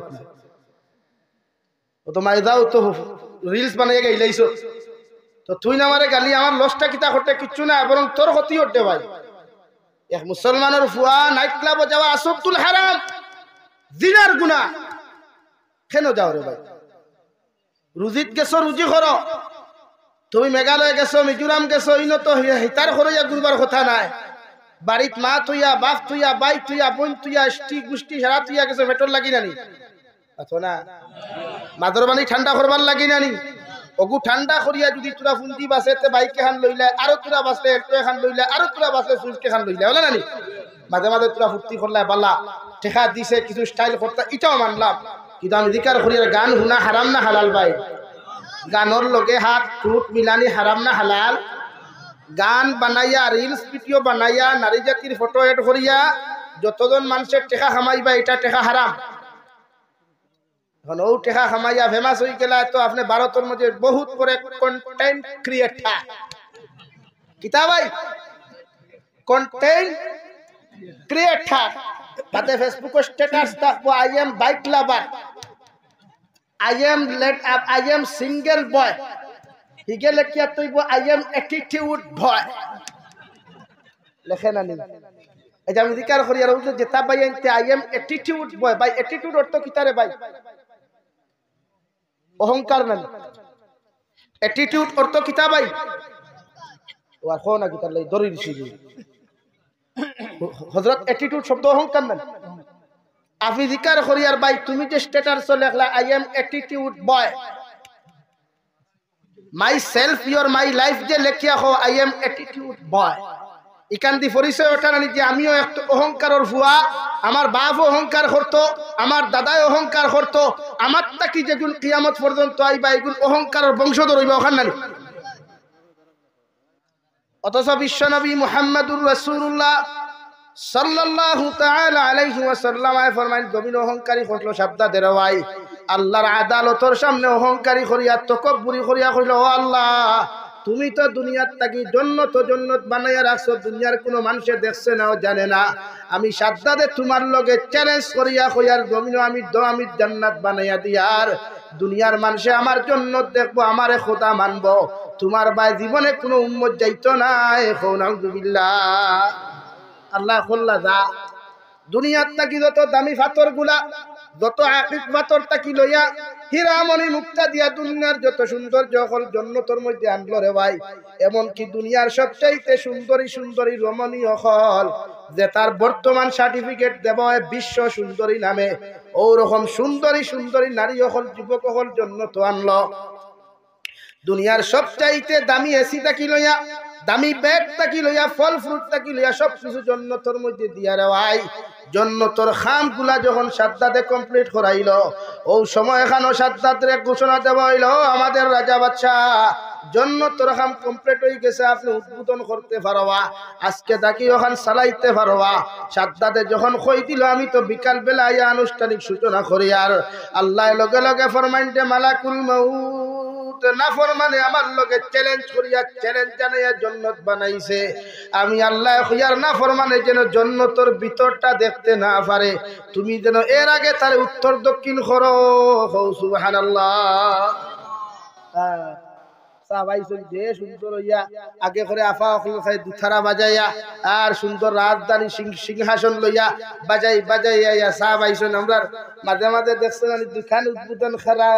ও তো মাইদাও তো রিলস বানাইয়া গাইলাইছো তো তুই না আমারে গালি আমার লসটা কিতা করতে কিচ্ছু না বরং তোর ক্ষতি হতে ভাই এক মুসলমানের ফুয়া নাইট ক্লাবও যাওয়া আসদ্দুল হারাম জিনার গুনাহ কেন যাও রে ভাই রুজিত গেছো রুজি করো তুমি মেঘালয় গেছো মিজোরাম গেছো ইনো তো হিতার খরইয়া গুরবার কথা নাই বাড়িত মা তুইয়া বাপ তুইয়া বাই তুইয়া বোন তুইয়া স্ত্রী গোষ্ঠী সারা তুইয়া গেছো পেট্রোল লাগি নানি আছো না মাদর বানি ঠান্ডা করবার লাগি নানি ওগু ঠান্ডা করিয়া যদি তোরা ফুন্দি বাসেতে বাইকে খান লইলে আরো তোরা বাসলে একটু খান লইলে আরো তোরা বাসলে সুইচকে খান লইলে হলে নানি মাঝে মাঝে তোরা ফুর্তি করলে বালা ঠেকা দিছে কিছু স্টাইল করতে এটাও মানলাম কিন্তু আমি জিকার করিয়া গান শুনা হারাম না হালাল ভাই গানোর লগে হাত টুট মিলানি হারাম না হালাল গান বানাইয়া রিলস ভিডিও বানাইয়া নারী জাতির ফটো এড করিয়া যতজন মানুষের টেকা খামাইবা এটা টেকা হারাম এখন ও টেকা খামাইয়া ফেমাস হয়ে গেলা তো আপনি ভারতের মধ্যে বহুত করে কন্টেন্ট ক্রিয়েটার কিতা ভাই কন্টেন্ট ক্রিয়েটার তাতে ফেসবুক স্ট্যাটাস থাকবো I am bike lover I am single boy হিগে লেখিয়া তুইব I am attitude boy লেখে না নি এই যে আমি জিকার করি আর যে তা ভাই আনতে I am attitude boy ভাই attitude অর্থ কিতা রে ভাই অহংকার না attitude অর্থ কিতা ভাই ও আর কোন না কিতা লাই দরি দিছি হযরত attitude শব্দ অহংকার না আপনি জিকার করি আর ভাই তুমি যে status লেখলা I am attitude boy myself your my life যে লেখিয়া হো I am attitude boy ইকান দি পরিচয় ওঠা না যে আমিও একটা অহংকারের ফুয়া আমার বাপ অহংকার করতো আমার দাদাই অহংকার করতো আমার তাকি যেগুন কিয়ামত পর্যন্ত আইবা এগুন অহংকারের বংশধর হইবা ওখান না অথচ বিশ্বনবী মুহাম্মদুর রাসূলুল্লাহ সাল্লাল্লাহু তাআলা আলাইহি ওয়াসাল্লাম ফরমাইন জমিন অহংকারী হলো শব্দে রওয়াই আল্লাহর আদালতের সামনে অহংকারী করিয়া তাকাব্বুরি করিয়া কইল ও আল্লাহ তুমি তো দুনিয়ার থাকি জন্নত জন্নত বানাইয়া রাখছো, দুনিয়ার কোনো মানুষে দেখছে নাও জানে না। আমি সাদ্দাদে তোমার লগে চ্যালেঞ্জ করিয়া কইয়ার জমিনও আমি জান্নাত বানাইয়া দিয়ার দুনিয়ার মানুষে আমার জন্নত দেখবো, আমারে খোদা মানবো। তোমার ভাই জীবনে কোনো উম্মত যাইতো না। নাউযুবিল্লাহ। আল্লাহ খোল্লা যা দুনিয়ার থাকি যত দামি পাথর গুলা, যত আকিক পাথর থাকি লইয়া হীরামণি মুক্তা দিয়া দুনিয়ার যত সৌন্দর্য হল জন্নতর মধ্যে আনলো রে ভাই। এমনকি দুনিয়ার সবচাইতে সুন্দরী সুন্দরী রমণীয় হল যে তার বর্তমান সার্টিফিকেট দেওয়া হয় বিশ্ব সুন্দরী নামে, ওরকম সুন্দরী সুন্দরী নারী হল যুবক হল জন্নত আনলো। দুনিয়ার সবচাইতে দামি এসি থাকি লইয়া, দামি ব্যাগ থাকি লইয়া, ফল ফ্রুট থাকি লইয়া সব কিছু জন্নতর মধ্যে দিয়া রেওয়াই। জন্নতর খাম গুলা যখন সাদ্দাতে কমপ্লিট করাইল, ও সময় এখানে সাদ্দাতের ঘোষণা দেওয়া হইল, আমাদের রাজা বাদশাহ জন্নতর খাম কমপ্লিট হয়ে গেছে, আপনি উদ্বোধন করতে পারবা, আজকে তাকে ওখান চালাইতে পারবা। সাদ্দাতে যখন কই দিল, আমি তো বিকাল বেলা আইয়া আনুষ্ঠানিক সূচনা করি। আর আল্লাহ লগে লগে ফরমাইন্টে মালাকুল মাউত না ফরমানে আমার লগে চ্যালেঞ্জ করিয়া চ্যালেঞ্জ জানাইয়া জন্নত বানাইছে। আমি আল্লাহ খুইয়ার না ফরমানে যেন জন্নতর ভিতরটা দেখতে না পারে, তুমি যেন এর আগে তার উত্তর দক্ষিণ করো। সুবহানাল্লাহ। যে সুন্দর হইয়া আগে করে আফা দুথারা বাজাইয়া আর সুন্দর রাজধানী সিংহাসন লইয়া বাজাই বাজাইয়া সাহ আইসন। আমরা মাঝে মাঝে দেখছেন দোকান উদ্বোধন করা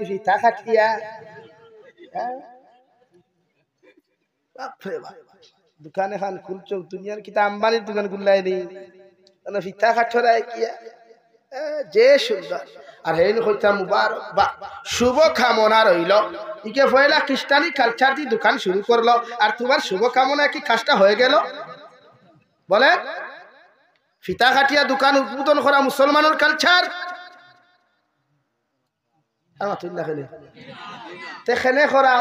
ফিতা খাটিয়া, দোকান এখন খুলছো দুনিয়ার কিতা আম্বানির দোকান গুলাই নি ফিতা খাটরাই কিয়া যে সুন্দর। আর হেন কইতা মুবারক বা শুভ কামনা রইল। ইকে পয়লা খ্রিস্টানি কালচার দিয়ে দোকান শুরু করলো, আর তোমার শুভ কামনা কি কাজটা হয়ে গেল? বলে ফিতা কাটিয়া দোকান উদ্বোধন করা মুসলমানের কালচার। তেখেনে করা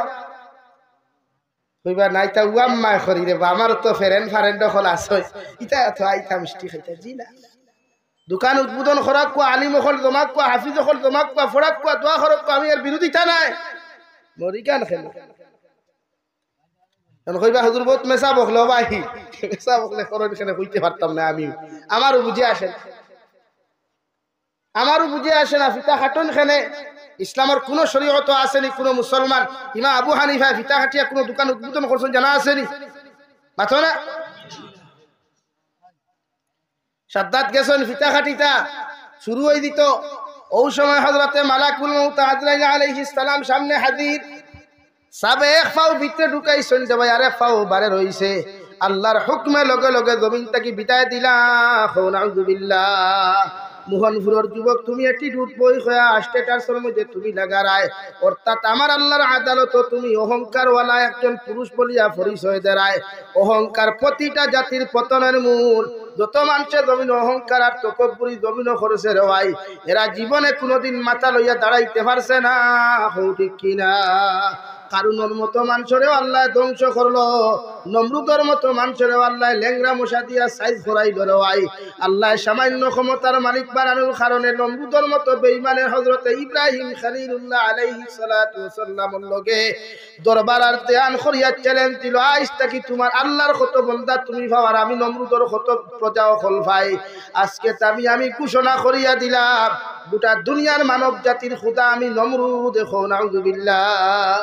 কইবা নাই তা উয়াম্মা করি রে, আমার তো ফেরেন ফারেন্ড হল আসই, ইটা তো আইতা মিষ্টি খাইতা জি না। দোকান উদ্বোধন করাক কোয়া আলিম হল জমাক কোয়া হাফিজ হল জমাক কোয়া ফরাক কোয়া দোয়া করক কোয়া, আমি এর বিরোধিতা নাই। মরি কেন খেল কইবা হুজুর বহুত মেসা বকলো ভাই, মেসা বকলে করন কেন কইতে পারতাম না আমি, আমারও বুঝে আসে না, আমারও বুঝে আসে না। ফিতা খাটন খেনে ইসলামের কোন শরীয়ত আসেনি, কোন মুসলমান ইমাম আবু হানিফা ফিতা খাটিয়া কোন দোকান উদ্বোধন করছেন জানা আসেনি? মাথো না সাদ্দাত গেছেন ফিতা খাটিতা শুরু হয়ে দিত। ওই সময় হযরতে মালাকুল মউত আজরাইল আলাইহিস সালাম সামনে হাজির, সাবে এক পাও ভিতরে ঢুকাইছেন যে ভাই আরে পাও বারে রইছে। আল্লাহর হুকমে লগে লগে জমিন থেকে বিদায় দিলা। নাউযুবিল্লাহ। মোহনপুরের যুবক তুমি একটি রুট বই হয়ে স্টেটাসের মধ্যে তুমি লাগারায়, অর্থাৎ আমার আল্লাহর আদালত তুমি অহংকারওয়ালা একজন পুরুষ বলিয়া পরিচয় দেয়। অহংকার প্রতিটা জাতির পতনের মূল। যত মানুষের জমিন অহংকার আর তকব্বুরি জমিন করেছে রে ভাই, এরা জীবনে কোনোদিন মাথা লইয়া দাঁড়াইতে পারছে না। ঠিক কিনা? কারুনের মতো মানুষেরও আল্লাহ ধ্বংস করলো, নমরুদের মতো মানুষেরও আল্লাহ ল্যাংরা মশা দিয়া সাইজ করাই ধরে ভাই। আল্লাহ সামান্য ক্ষমতার মালিক বানানোর কারণে নমরুদের মতো বেঈমানের হযরতে ইব্রাহিম খলিলুল্লাহ আলাইহিস সালাতু ওয়াস সালামের লগে দরবার আর ধ্যান করিয়া চ্যালেঞ্জ দিল, আজ তাকি তোমার আল্লাহর কত বান্দা তুমি ভাবার আমি নমরুদের কত প্রজাও হল ভাই। আজকে আমি ঘোষণা করিয়া দিলাম, গোটা দুনিয়ার মানব জাতির খোদা আমি নমরুদ। নাউযুবিল্লাহ।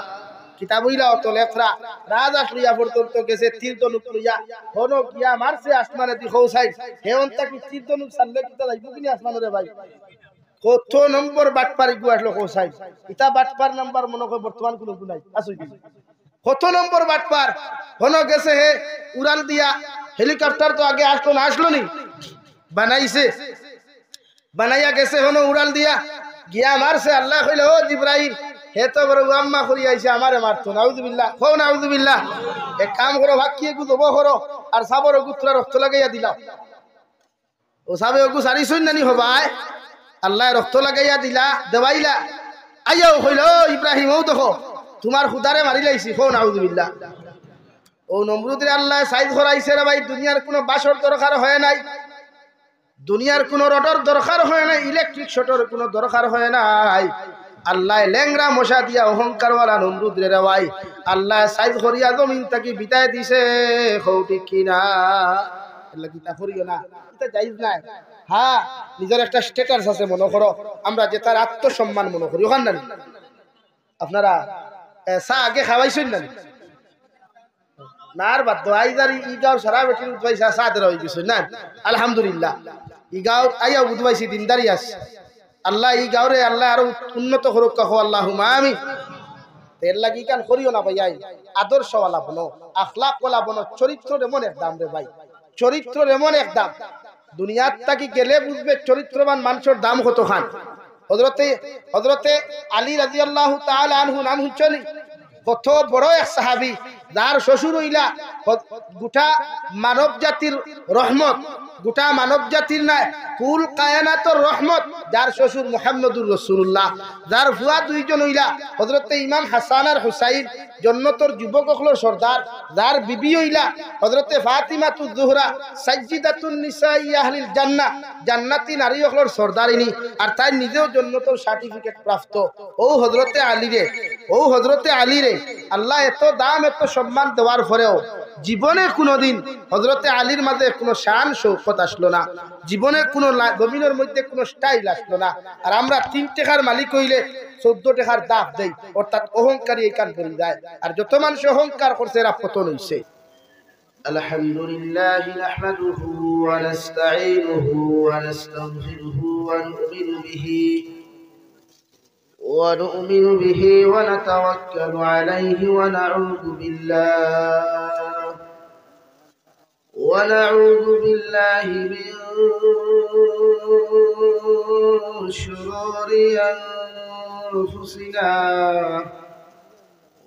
কিতাব হইলা অত লেখরা রাজ আসলিয়া পর্যন্ত গেছে, তীর্ধনুক লইয়া হন গিয়া মারছে আসমানে দি খৌসাই হেন তাকি তীর্ধনুক সাললে কিতা যাইব কিনি আসমানে রে ভাই। কত নম্বর বাটপার গু আসলো খৌসাই, ইতা বাটপার নাম্বার মনে করে বর্তমান কোন গুনাই আসই কি কত নম্বর বাটপার হন গেছে হে উড়াল দিয়া। হেলিকপ্টার তো আগে আসলো না, আসলো নি বানাইছে, বানাইয়া গেছে হন উড়াল দিয়া গিয়া মারছে। আল্লাহ কইলে ও জিবরাইল হে তো বড় আম্মা করি আইছে আমারে মারতো। নাউযুবিল্লাহ। হো নাউযুবিল্লাহ। এক কাম করো, ভাকিয়ে গু দব করো আর সাবর গুত্রা রক্ত লাগাইয়া দিলা। ও সাবে গু সারিছুন নানি হবাই, আল্লাহ রক্ত লাগাইয়া দিলা দেবাইলা। আইয়াও কইল ও ইব্রাহিম ও দেখো তোমার খুদারে মারি লাইছি। হো নাউযুবিল্লাহ। ও নমরুদের আল্লাহ সাইজ করাইছে রে ভাই। দুনিয়ার কোনো বাসর দরকার হয় নাই, দুনিয়ার কোনো রডর দরকার হয় নাই, ইলেকট্রিক শটর কোনো দরকার হয় নাই। আল্লাহ লেংরা মশা দিয়া অহংকারওয়ালা নমরুদরে রেওয়াই আল্লাহ সাইজ করিয়া জমিন তাকে বিদায় দিছে হৌ ঠিক কিনা আল্লাহ কিতা করিও না এটা জায়েজ নাই হ্যাঁ নিজের একটা স্ট্যাটাস আছে মনে করো আমরা যে তার আত্মসম্মান মনে করি ওখান না আপনারা চা আগে খাওয়াইছেন না নার বাদ আইজার ইগাও সারা বেটির উঠবাইছা সাদের হই কিছু না আলহামদুলিল্লাহ ইগাও আইয়া উঠবাইছি দিনদারি আছে আল্লাহ ই গাওরে আল্লাহ আরো উন্নত করুক কহ আল্লাহুম্মা আমিন এর লাগি কান করিও না ভাই আদর্শওয়ালা বনো আখলাকওয়ালা বনো চরিত্রের এমন এক দাম রে ভাই চরিত্রের এমন এক দাম দুনিয়াত তাকি গেলে বুঝবে চরিত্রবান মানুষের দাম কত খান হযরতে আলী রাদিয়াল্লাহু তাআলা আনহু নাম হুঁচলি কত বড় এক সাহাবী যার শ্বশুর হইলা গোটা মানব জাতির রহমত গোটা মানব জাতির নাই কুল কায়নাতের রহমত যার শ্বশুর মুহাম্মদুর রাসূলুল্লাহ যার ফুয়া দুইজন হইলা হযরতে ইমাম হাসান আর হুসাইন জান্নাতের যুবকগুলোর সর্দার যার বিবি হইলা হযরতে ফাতিমাতুজ জোহরা সাজ্জিদাতুন নিসাই আহলিল জান্নাহ জান্নাতি নারীগুলোর সর্দারিনী আর তাই নিজেও জান্নাতের সার্টিফিকেট প্রাপ্ত হযরতে আলী রে আল্লাহ এত দাম এত সম্মান দেওয়ার পরেও জীবনে কোনোদিন হযরতে আলীর মাঝে কোনো শান শৌকত আসলো না জীবনে কোনো জমিনের মধ্যে কোনো স্টাইল আসলো না আর আমরা 3 টাকার মালিক হইলে 14 টাকার দাম দেই অর্থাৎ অহংকারী এই কান করে যায় আর যত মানুষ অহংকার করছে এরা পতন হইছে আলহামদুলিল্লাহ নাহমাদুহু ওয়া নাস্তাঈনুহু ওয়া নাস্তাগফিরুহু ওয়া ونؤمن به ونتوكل عليه ونعوذ بالله من شرور أنفسنا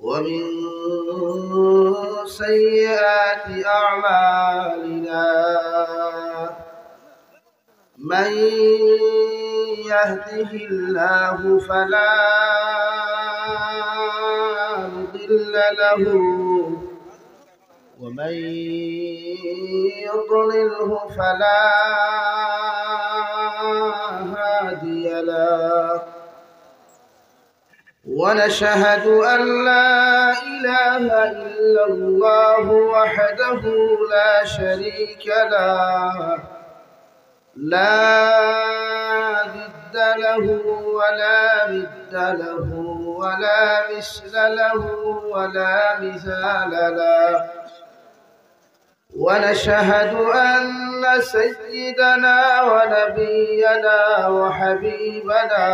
ومن سيئات أعمالنا من يهده الله فلا مضل له ومن يضلله فلا هادي له ونشهد أن لا إله إلا الله وحده لا شريك له لا ضد له ولا ند له ولا مثل له ولا مثال له ونشهد أن سيدنا ونبينا وحبيبنا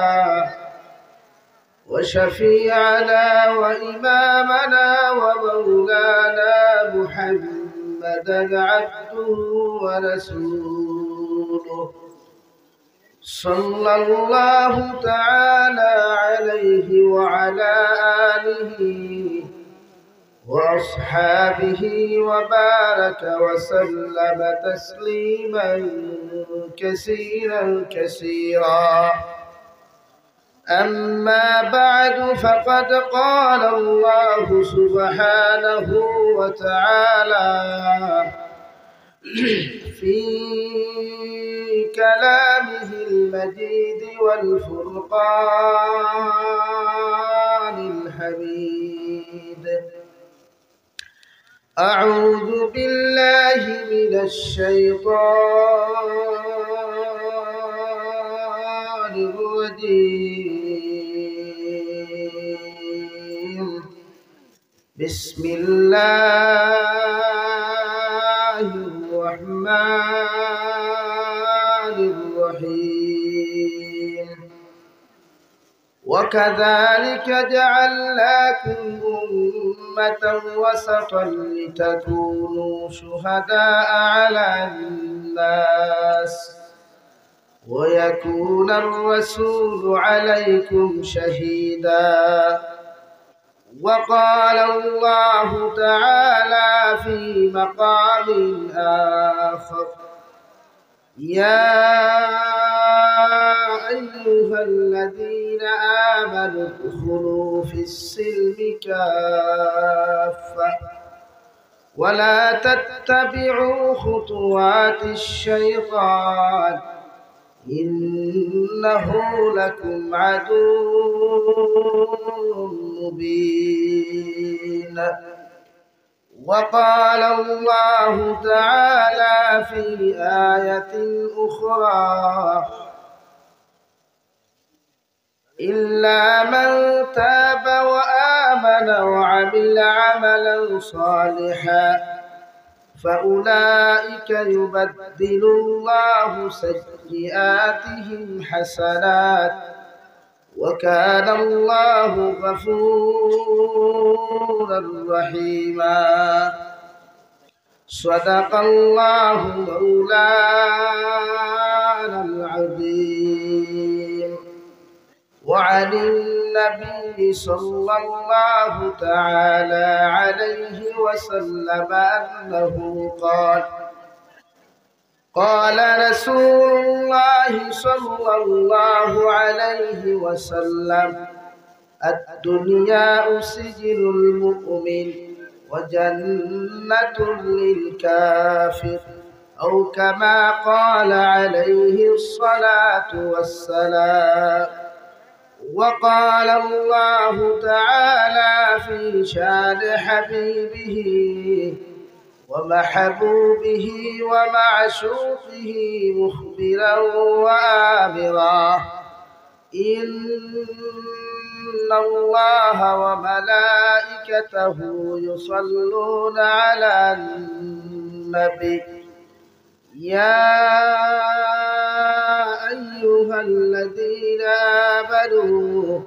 وشفيعنا وإمامنا ومولانا محمدا عبده ورسوله صلى الله تعالى عليه وعلى آله وأصحابه وبارك وسلم تسليما كثيرا أما بعد فقد قال الله سبحانه وتعالى في كلامه المجيد والفرقان الحميد أعوذ بالله من الشيطان الرجيم بسم الله الرحمن الرحيم وكذلك جعلناكم أمة وسطا لتكونوا شهداء على الناس ويكون الرسول عليكم شهيدا وقال الله تعالى في مقام آخر يا أيها الذين آمنوا ادخلوا في السلم كافة ولا تتبعوا خطوات الشيطان إنه لكم عدو مبين. وقال الله تعالى في آية أخرى إلا من تاب وآمن وعمل عملا صالحا فأولئك يبدل الله سيئاتهم حسنات وكان الله غفورا رحيما. صدق الله مولانا العظيم. وعن النبي صلى الله تعالى عليه وسلم أنه قال قال رسول الله صلى الله عليه وسلم الدنيا سجن المؤمن وجنة للكافر أو كما قال عليه الصلاة والسلام. وقال الله تعالى في شان حبيبه ومحبوبه ومعشوقه مخبرا وآمرا إن الله وملائكته يصلون على النبي يا أيها الذين آمنوا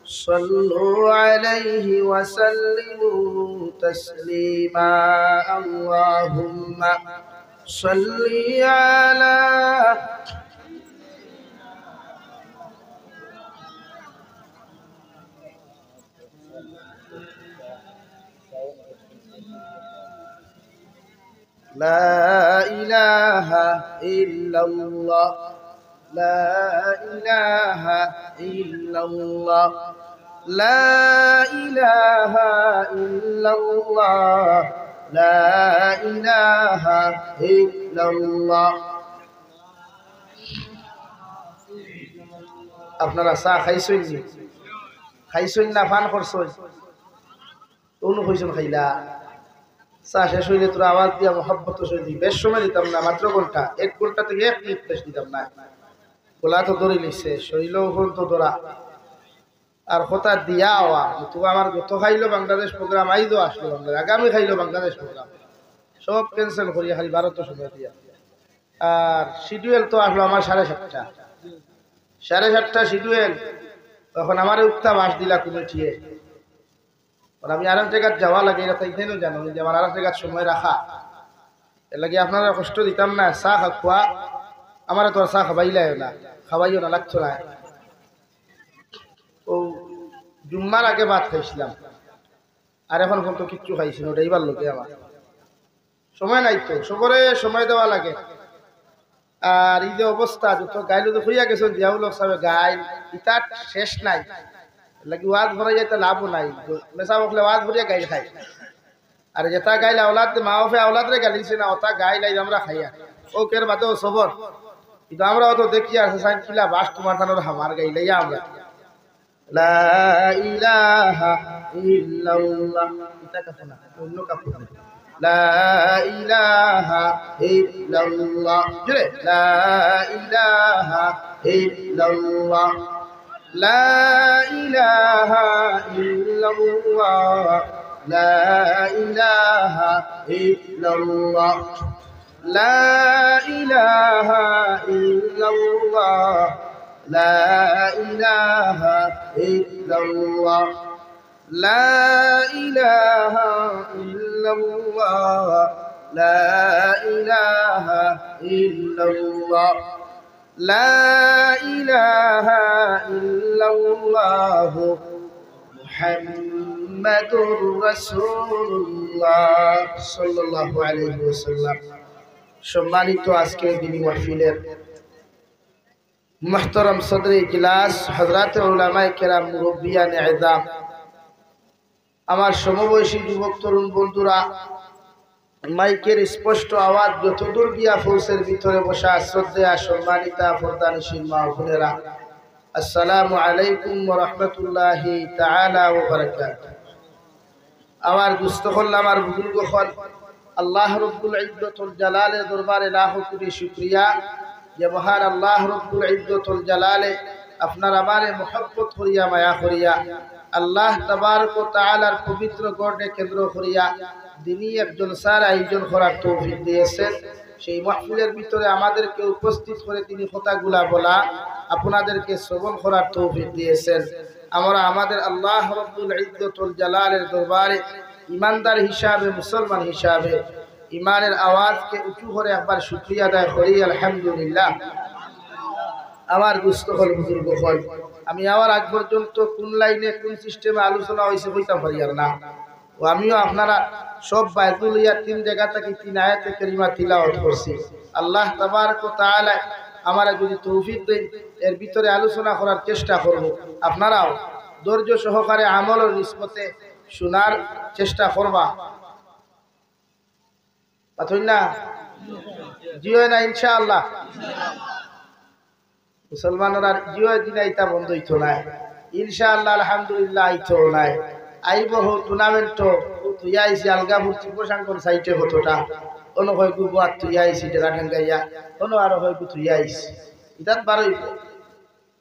صلوا عليه وسلموا تسليما. اللهم صل على لا إله إلا الله لا إله إلا الله لا إله إلا الله لا إله إلا الله. আপনারা চা খাইছেন নি? খাইছেন না পান করছেন? কোন হইছেন খাইলা? চা শেষ হইলে তোরা আওয়াজ দিয়া মোহাব্বত সহিত বেশ সময় দিতাম না, মাত্র ঘন্টা 1 ঘন্টা থেকে 1 মিনিট বেশ দিতাম না। গোলা তো ধরে নিচ্ছে, শৈল তো ধরা আর কথা দিয়া আওয়া তো আমার গত খাইলো বাংলাদেশ প্রোগ্রাম আইজও আসলো বাংলাদেশ, আগামী খাইলো বাংলাদেশ প্রোগ্রাম সব ক্যান্সেল করি খালি 12টা সময় দিয়া। আর শিডিউল তো আসলো আমার 7:30 শিডিউল। তখন আমার উত্তা বাস দিলা কমিটিয়ে, আমি আরেক জায়গায় যাওয়া লাগে, এটা তাইতেও জানো যে আমার আরেক জায়গায় সময় রাখা, এর লাগে আপনারা কষ্ট দিতাম না। চা খোয়া আমার তো আর চা খাবাইলাই না, খাওয়াইও না, লাগছো না। ও জুম্মার আগে ভাত খাইছিলাম আর এখন তো কিচ্ছু খাইছি না, ওটা এইবার লোকে আমার সময় নাই তো, সবরে সময় দেওয়া লাগে। আর এই যে অবস্থা যত গাইলো তো হইয়া গেছে জিয়াউল হক সাহেব গাইল ইটা শেষ নাই, লাগি ওয়াজ ভরা যাইতে লাভও নাই। মেসা বকলে ওয়াজ ভরিয়া গাইল খাই, আর যেটা গাইল আওলাদ মা বাপে আওলাদরে গালিছে না, ওটা গাইলাই আমরা খাইয়া ও কের বাদেও সবর। কিন্তু আমরা অত দেখি আর সাইন কিলা বাস তোমার থানোর হামার গাইলাইয়া আমরা লা ইলাহা ইল্লাল্লাহ এটা কাছে না, অন্য কাপড় লা ইলাহা ইল্লাল্লাহ জুড়ে লা ইলাহা ইল্লাল্লাহ লা ইলাহা ইল্লাল্লাহ লা ইলাহা ইল্লাল্লাহ লা ইলাহা ইল্লাল্লাহ লা ইলাহা ইল্লাল্লাহ লা ইলাহা ইল্লাল্লাহ লা ইলাহা ইল্লাল্লাহ লা ইলাহা ইল্লাল্লাহ মুহাম্মাদুর রাসূলুল্লাহ সাল্লাল্লাহু আলাইহি ওয়াসাল্লাম। সম্মানিত আজকের দিনী মাহফিলের মুহতারাম সদরে ইজলাস হযরত উলামায়ে কেরাম মুরব্বিয়ানে ইজাম, আমার সমবয়সী যুবক তরুণ বন্ধুরা, মাইকের স্পষ্ট আওয়াজ যতদূর গিয়া ফৌসের ভিতরে বসা শ্রদ্ধেয়া সম্মানিতা ফরদানশীল মা বোনেরা, আসসালামু আলাইকুম ওয়া রাহমাতুল্লাহি তাআলা ওয়া বারাকাতুহু। আমার দুস্থ করলাম আর বুজুর্গ হল আল্লাহ রব্বুল ইজ্জতুল জালালের দরবারে লাখো কোটি শুকরিয়া যে মহান আল্লাহ রব্বুল ইজ্জতুল জালালে আপনার আমারে মুহাব্বত করিয়া মায়া করিয়া আল্লাহ তাবারক ওয়া তাআলার পবিত্র গড়ে কেন্দ্র করিয়া দিনী এক জলসার আয়োজন করার তৌফিক দিয়েছেন। সেই মাহফিলের ভিতরে আমাদেরকে উপস্থিত করে তিনি কথাগুলা বলা, আপনাদেরকে শ্রবণ করার তৌফিক দিয়েছেন। আমরা আমাদের আল্লাহ রব্বুল ইজ্জতুল জালালের দরবারে ইমানদার হিসাবে, মুসলমান হিসাবে ইমানের আওয়াজকে উঁচু করে একবার শুকরিয়া আদায় করি আলহামদুলিল্লাহ। আমার দুস্থ হল বুজুর্গ হল, আমি আমার আগ পর্যন্ত কোন লাইনে কোন সিস্টেমে আলোচনা হয়েছে বইতে পারি আর না। ও আমিও আপনারা সব বাইতুল ইয়ার 3 জায়গা থেকে 3 আয়াতে কারিমা তিলাওয়াত করছি। আল্লাহ তাবারক ওয়া তাআলা আমারা যদি তৌফিক দেন এর ভিতরে আলোচনা করার চেষ্টা করব। আপনারাও ধৈর্য সহকারে আমলের নিসবতে শোনার চেষ্টা করবা, পাথর না জিও না ইনশাআল্লাহ। মুসলমানরা জিও দিন আইতা বন্ধ হইতো না ইনশাআল্লাহ, আলহামদুলিল্লাহ আইতো নাই আইব হো টুর্নামেন্ট তুই আইসি আলগাপুর ত্রিপুরাঙ্কন সাইটে হতোটা কোনো হয় গুয়ার তুই আইসি ডেরাডাঙ্গাইয়া কোনো আরো হয় তুই আইসি ইতাত বারোইব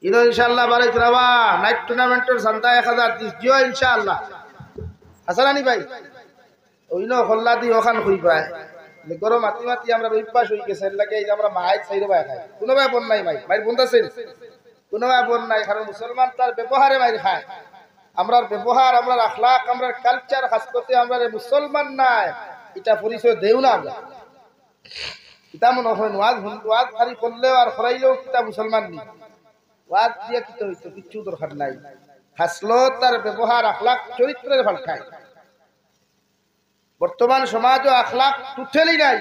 ইনো ইনশাআল্লাহ বারোইত রাবা নাইট টুর্নামেন্টের সান্তা 1000 দিস জিও ইনশাআল্লাহ। হাসানানি ভাই ওইনো হল্লা দি ওখান কই পায় গরম মাতি মাতি আমরা অভ্যাস হয়ে গেছে লাগে আমরা মাইক সাইরে ভাই খাই কোনো ভাই বন নাই ভাই মাইর বন্ধ আছে কোনো ভাই বন নাই, কারণ মুসলমান তার ব্যবহারে মাইর খায়। আমরার ব্যবহার, আমরার আখলাক, আমরার কালচার খাস করতে আমরা মুসলমান নাই এটা পরিচয় দেও না। আমরা এটা মনে হয় ওয়াজ খালি করলেও আর খরাইলেও কিতা মুসলমান নি, ওয়াজ দিয়ে কিতা হইতো কিচ্ছু দরকার নাই। হাসলো তার ব্যবহার আখলাক চরিত্রের ভাল খায়। বর্তমান সমাজ ও আখলাক টোটালি নাই।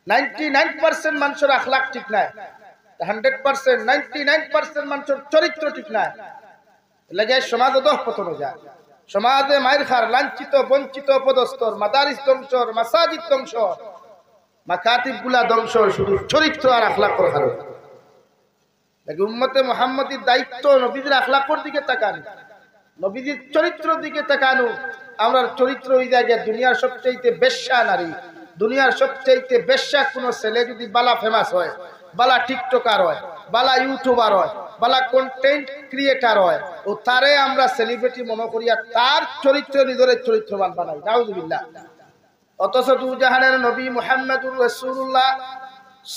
99% মানুষের আখলাক ঠিক নাই, 100% 99% মানুষের চরিত্র ঠিক নাই। লাগে সমাজ অধঃপতন যায়, সমাজে মাইর খার, লাঞ্ছিত, বঞ্চিত, অপদস্থর, মাদারিস ধ্বংস, মাসাজিদ ধ্বংস, মাকাতিব গুলা ধ্বংস, শুধু চরিত্র আর আখলাকর কারণে। লাগে উম্মতে মুহাম্মদীর দায়িত্ব নবীদের আখলাকর দিকে তাকানো, নবীদের চরিত্রের দিকে তাকানো। আমরা চরিত্র হয়ে যায় যে দুনিয়ার সবচেয়ে বেশ্যা নারী, দুনিয়ার সবচেয়ে বেশ্যা কোনো ছেলে যদি বালা ফেমাস হয়, বালা টিকটকার হয়, বালা ইউটিউবার হয়, বালা কন্টেন্ট ক্রিয়েটার হয়, ও তারে আমরা সেলিব্রিটি মনে করিয়া তার চরিত্র নিজের চরিত্রবান বানাই, নাউযুবিল্লাহ। অথচ দু জাহানের নবী মুহাম্মদুর রাসূলুল্লাহ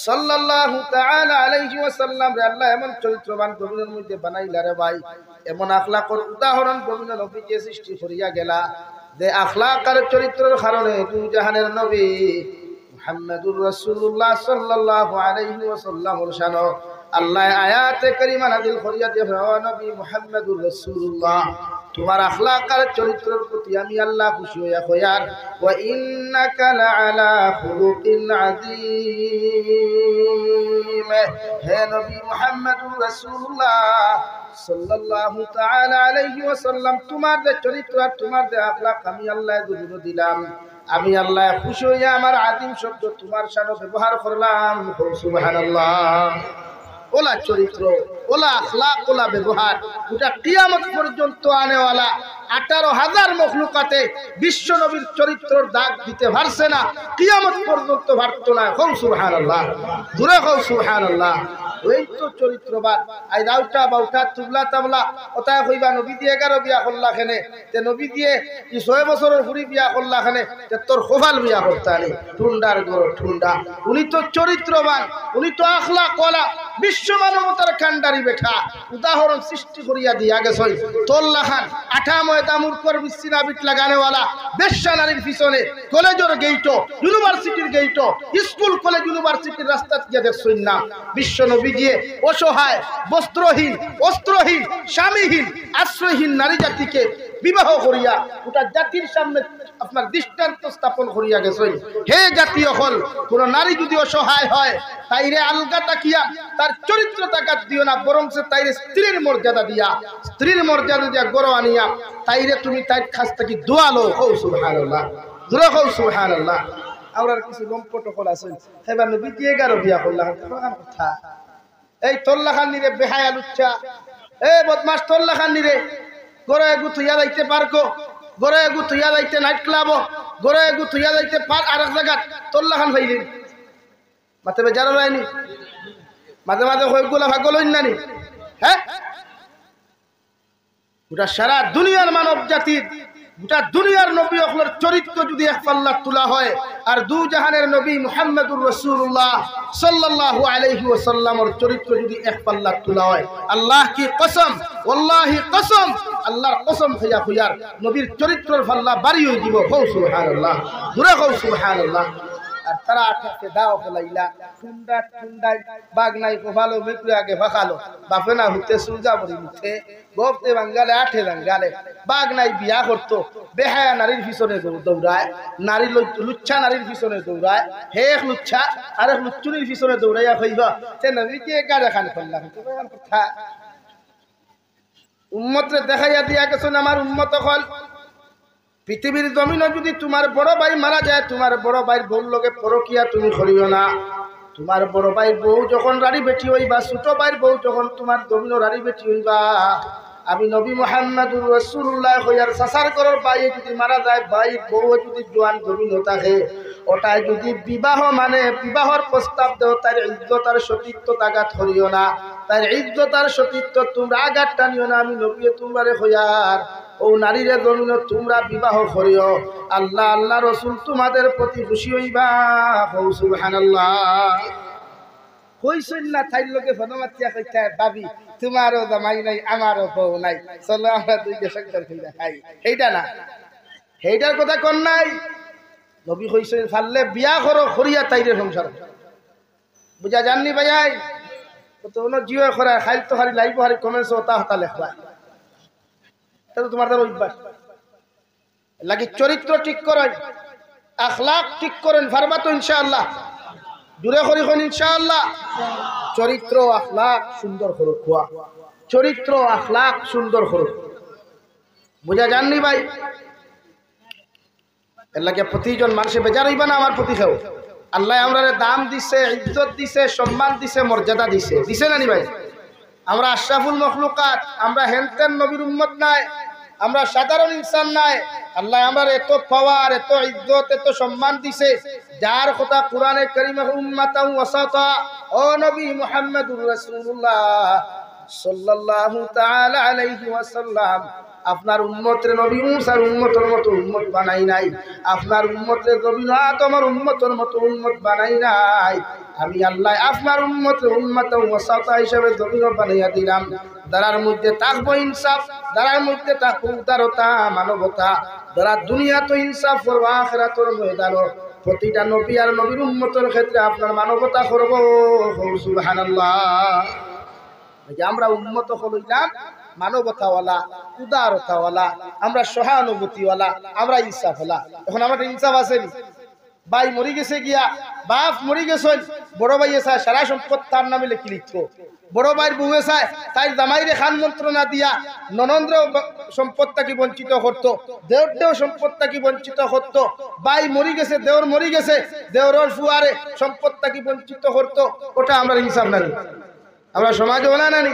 সাল্লাল্লাহু তাআলা আলাইহি ওয়াসাল্লাম রে আল্লাহ এমন চরিত্রবান জমিনের মধ্যে বানাইলা রে ভাই, এমন আখলাকর উদাহরণ জমিনে নবীকে সৃষ্টি করিয়া গেলা যে আখলাক আর চরিত্রের কারণে দু জাহানের নবী মুহাম্মদুর রাসূলুল্লাহ সাল্লাল্লাহু আলাইহি ওয়াসাল্লামের শান আল্লাহ আয়াতে কারিমা নাযিল করিয়া দিয়ে ও নবী মুহাম্মদুর রাসূলুল্লাহ তোমার আখলাক আর চরিত্রের প্রতি আমি আল্লাহ খুশি হইয়া কয়ার ওয়া ইন্নাকা লাআলা খুলুকিন আযীম। হে নবী মুহাম্মদুর রাসূলুল্লাহ সাল্লাল্লাহু তাআলা আলাইহি ওয়াসাল্লাম তোমার যে চরিত্র আর তোমার যে আখলাক আমি আল্লাহ দুজনে দিলাম, আমি আল্লাহ খুশি হইয়া আমার আযীম শব্দ তোমার সাথে ব্যবহার করলাম। সুবহানাল্লাহ। ওলা চরিত্র, ওলা আখলাক, ওলা ব্যবহার গোটা কিয়ামত পর্যন্ত আনেওয়ালা 18,000 মখলুকাতে বিশ্ব নবীর চরিত্রের দাগ দিতে পারছে না, কিয়ামত পর্যন্ত পারতো না। কও সুবহানাল্লাহ, দূরে কও সুবহানাল্লাহ। ওই তো চরিত্রবান। আই রাউটা বাউটা তুবলা তাবলা ওটাই কইবা নবী দিয়ে 11 বিয়া করলা খেনে, তে নবী দিয়ে 6 বছরের ফুরি বিয়া করলা খেনে, তে তোর খোফাল বিয়া করতানি ঠুন্ডার গর ঠুন্ডা। উনি তো চরিত্রবান, উনি তো আখলাক ওয়ালা, বিশ্ব মানবতার কান্ডারি বেঠা উদাহরণ সৃষ্টি করিয়া দিয়া গেছই। তোল্লা খান আঠা ময়দা মূর্খর বিচ্ছিনা বিট লাগানেওয়ালা বেশ্যা নারীর পিছনে কলেজের গেইটো, ইউনিভার্সিটির গেইটো, স্কুল কলেজ ইউনিভার্সিটির রাস্তা দিয়ে দেখছই না বিশ্ব নবী গিয়ে অসহায়, বস্ত্রহীন, অস্ত্রহীন, স্বামীহীন, আশ্রয়হীন নারী জাতিকে বিবাহ করিয়া গোটা জাতির সামনে আপনার দৃষ্টান্ত স্থাপন করিয়া গেছই। হে জাতীয় হল, কোন নারী যদি অসহায় হয় তাইরে আলগা তাকিয়া তার চরিত্র তাকাত দিও না, বরং সে তাইরে স্ত্রীর মর্যাদা দিয়া, স্ত্রীর মর্যাদা দিয়া গড় আনিয়া তাইরে তুমি তাই কাছ থেকে দোয়া লো। কও সুবহানাল্লাহ, দূরে কও সুবহানাল্লাহ। আমরা কিছু লম্পট হল আছেন এবার নবী দিয়ে 11 বিয়া করলাম কথা এই তোল্লা খান নিরে বেহায়া লুচ্চা এ বদমাস তোল্লা খান নিরে গরে গুতুইয়া যাইতে পার্কো গরে গুতুইয়া যাইতে নাইট ক্লাব গরে গুতুইয়া যাইতে পার আরেক জায়গা তোল্লা খান ভাইলেন মাতে বেজারা রায়নি মাঝে মাঝে হইগুলা ভাগ্য লইন নানি হ্যাঁ গোটা সারা দুনিয়ার মানব জাতির গোটা দুনিয়ার নবী অখলর চরিত্র যদি এক পাল্লা তোলা হয় আর দু জাহানের নবী মুহাম্মদুর রাসূলুল্লাহ সাল্লাল্লাহু আলাইহি ওয়াসাল্লামের চরিত্র যদি এক পাল্লা তোলা হয় আল্লাহ কি কসম ওয়াল্লাহি কসম আল্লাহর কসম হইয়া হইয়ার নবীর চরিত্রের পাল্লা বাড়ি হয়ে দিব হও সুবহানাল্লাহ জোরে হও সুবহানাল্লাহ আর তারা আঠাতে দাও ফলাইলা ঠুন্ডা ঠুন্ডাই বাঘ নাই ভালো মিটু আগে ভাখালো বাপে না হতে সুজা বলি মুখে গোপতে বাঙ্গালে আঠে বাঙ্গালে বাঘ নাই বিয়া করতো বেহায়া নারীর পিছনে দৌড়ায় নারী লুচ্ছা নারীর পিছনে দৌড়ায় হে এক লুচ্ছা আর এক লুচ্চুনির পিছনে দৌড়াইয়া হইবা সে নবীকে গাড়ে খান করলাম কথা উম্মতরে দেখাইয়া দিয়া গেছেন আমার উম্মত হল পৃথিবীর জমিনে যদি তোমার বড় ভাই মারা যায় তোমার বড় ভাইয়ের বউর লগে পরকিয়া তুমি করিও না তোমার বড় ভাইয়ের বউ যখন রাড়ি বেটি হইবা ছোট ভাইয়ের বউ যখন তোমার জমিন রাড়ি বেটি হইবা আমি নবী মুহাম্মদুর রাসূলুল্লাহ হইয়ার সাসার করর ভাই যদি মারা যায় ভাই বউ যদি জোয়ান জমিন থাকে ওটাই যদি বিবাহ মানে বিবাহর প্রস্তাব দেও তার ইজ্জত আর সতীত্ব আঘাত করিও না তার ইজ্জত আর সতীত্ব তোমরা আঘাত টানিও না আমি নবী তোমারে হইয়ার ও নারীরে জমিন তোমরা বিবাহ করিও আল্লাহ আল্লাহ রসুল তোমাদের প্রতি খুশি হইবা সুবহানাল্লাহ কইছেন না তাই লোকে ফনমাতিয়া কইতা ভাবি তোমারও জামাই নাই আমারও বউ নাই চলো আমরা দুইটা সংসার কইরা খাই এইটা না এইটার কথা কোন নাই নবী কইছেন ফাললে বিয়া করো করিয়া তাইরে সংসার বুঝা জাননি ভাই তো ওনো জিও করা খাইল তো খালি লাইব হারি কমেন্টস ওতা হতা লেখবা তোমার অভ্যাস লাগে চরিত্র ঠিক করেন আখলাক ঠিক করেন পারবা তো ইনশাআল্লাহ জুড়ে করি কোন ইনশাআল্লাহ চরিত্র আখলাক সুন্দর করো খোয়া চরিত্র আখলাক সুন্দর করো বুঝা জাননি ভাই এর লাগে প্রতিজন মানুষে বেজার হইবা না আমার প্রতি খাও আল্লাহ আমরা দাম দিছে ইজ্জত দিছে সম্মান দিছে মর্যাদা দিছে দিছে না নি ভাই আমরা আশরাফুল মখলুকাত আমরা হেনতেন নবীর উম্মত নাই আমরা সাধারণ ইনসান নাই আল্লাহ আমার এত পাওয়ার এত ইজ্জত এত সম্মান দিছে যার কথা কোরআনে কারীমে উম্মাতাও ওয়াসাতা ও নবী মুহাম্মদুর রাসূলুল্লাহ সাল্লাল্লাহু তাআলা আলাইহি ওয়াসাল্লাম আপনার উম্মতের নবী মুসার উম্মতের মতো উম্মত বানাই নাই আপনার উম্মতের নবী আদমের উম্মতের মতো উম্মত বানাই নাই আমি আল্লাহ আপনার উম্মতের উম্মত ওয়াসাতা হিসেবে নবী বানাইয়া দিলাম যারার মধ্যে থাকবো ইনসাফ যারার মধ্যে থাকবো উদারতা মানবতা যারা দুনিয়াতে ইনসাফ করবো আখিরাতের ময়দানে প্রতিটা নবী আর নবীর উম্মতের ক্ষেত্রে আপনার মানবতা করব সুবহানাল্লাহ আমরা উম্মত হইলাম মানবতাওয়ালা উদারতাওয়ালা আমরা সহানুভূতিওয়ালা আমরা ইনসাফওয়ালা এখন আমাদের ইনসাফ আছে নি ভাই মরি গেছে গিয়া বাপ মরি গেছেন বড় ভাই এসে সারা সম্পদ তার নামে লিখি লিখতো বড় ভাইয়ের বউ এসে তাই জামাইরে খান মন্ত্রণা দিয়া ননন্দ্র সম্পদটাকে বঞ্চিত করতো দেওর সম্পদটাকে বঞ্চিত করতো ভাই মরি গেছে দেওর মরি গেছে দেওরের ফুয়ারে সম্পদটাকে বঞ্চিত করতো ওটা আমরা ইনসাফ নানি আমরা সমাজে ওনা নানি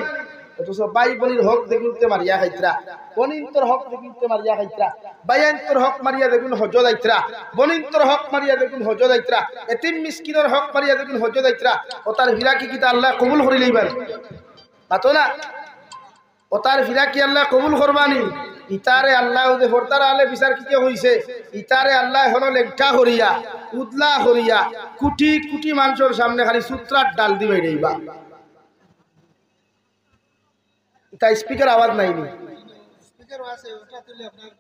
অথচ ভাই বোনের হক দেখুনতে মারিয়া খাইতরা বনিন তোর হক দেখুনতে মারিয়া খাইতরা বাইয়ান তোর হক মারিয়া দেখুন হজ দাইতরা বনিন তোর হক মারিয়া দেখুন হজ দাইতরা এতিম মিসকিনের হক মারিয়া দেখুন হজ দাইতরা ও তার হীরা কি কিতা আল্লাহ কবুল করি লইবার পাতো না ও তার হীরা কি আল্লাহ কবুল করবানি ইতারে আল্লাহ ওদে ফরতার আলে বিচার কি কে হইছে ইতারে আল্লাহ হলো লেখা করিয়া উদলা করিয়া কুটি কুটি মানুষের সামনে খালি সূত্রার ডাল দিবে দেইবা তা স্পিকার আওয়াজ নাই নি স্পিকার আছে ওটা তুলে আপনার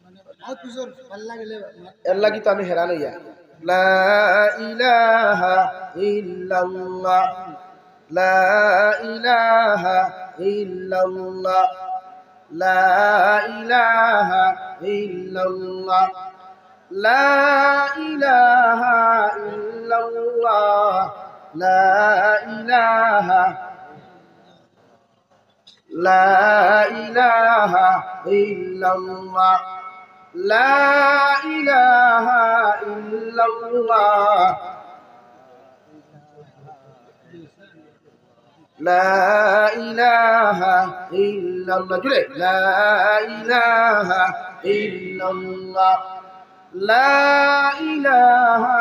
মানে বহুত পিছর ভাল লাগলে এর লাগি তো আমি হেরান হইয়া লা ইলাহা ইল্লাল্লাহ লা ইলাহা ইল্লাল্লাহ লা ইলাহা ইল্লাল্লাহ লা ইলাহা ইল্লাল্লাহ লা ইলাহা لا إله إلا الله লা ইলাহা ইল্লাল্লাহ লা ইলাহা ইল্লাল্লাহ জুড়ে লা ইলাহা ইল্লাল্লাহ লা ইলাহা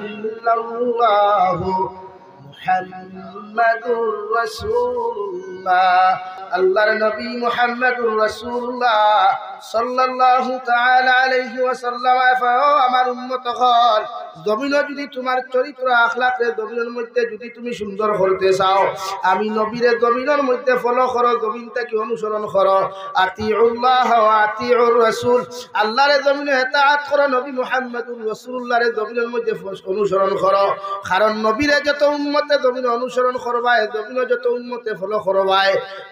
ইল্লাল্লাহ মুহাম্মাদুর রাসূলুল্লাহ আল্লাহর নবী মুহাম্মাদুর রাসূলুল্লাহ সাল্লাল্লাহু তাআলা আলাইহি ওয়াসাল্লাম আমার উম্মত হল জমিন যদি তোমার চরিত্র আখলাকে জমিনের মধ্যে যদি তুমি সুন্দর করতে চাও আমি নবীরে জমিনের মধ্যে ফলো করো জমিনটাকে অনুসরণ করো আতিউল্লাহ ওয়া আতিউর রাসূল আল্লাহরে জমিনে ইতাআত করো নবী মুহাম্মাদুর রাসূলুল্লাহরে জমিনের মধ্যে অনুসরণ করো কারণ নবীরে যত উম্মতে জমিনে অনুসরণ করবা জমিনে যত উম্মতে ফলো করবা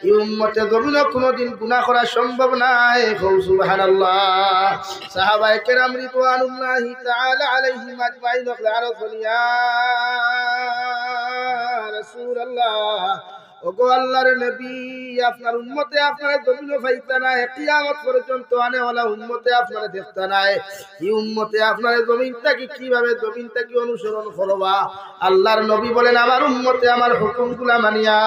এই উম্মতে জমিনে কোনোদিন গুনাহ করা সম্ভব নাই সুবহানাল্লাহ সাহাবায়ে কেরাম রিদওয়ানুল্লাহি তাআলা আলাইহিম আজমাইন আরফুল ইয়া রাসূলুল্লাহ ওগো আল্লাহর নবী আপনার উম্মতে আপনারা জমিনে পাইতা না কিয়ামত পর্যন্ত আনেওয়ালা উম্মতে আপনারা দেখতা না এই উম্মতে আপনারা জমিনটাকে কিভাবে জমিনটাকে অনুসরণ করবা আল্লাহর নবী বলেন আমার উম্মতে আমার হুকুমগুলা মানিয়া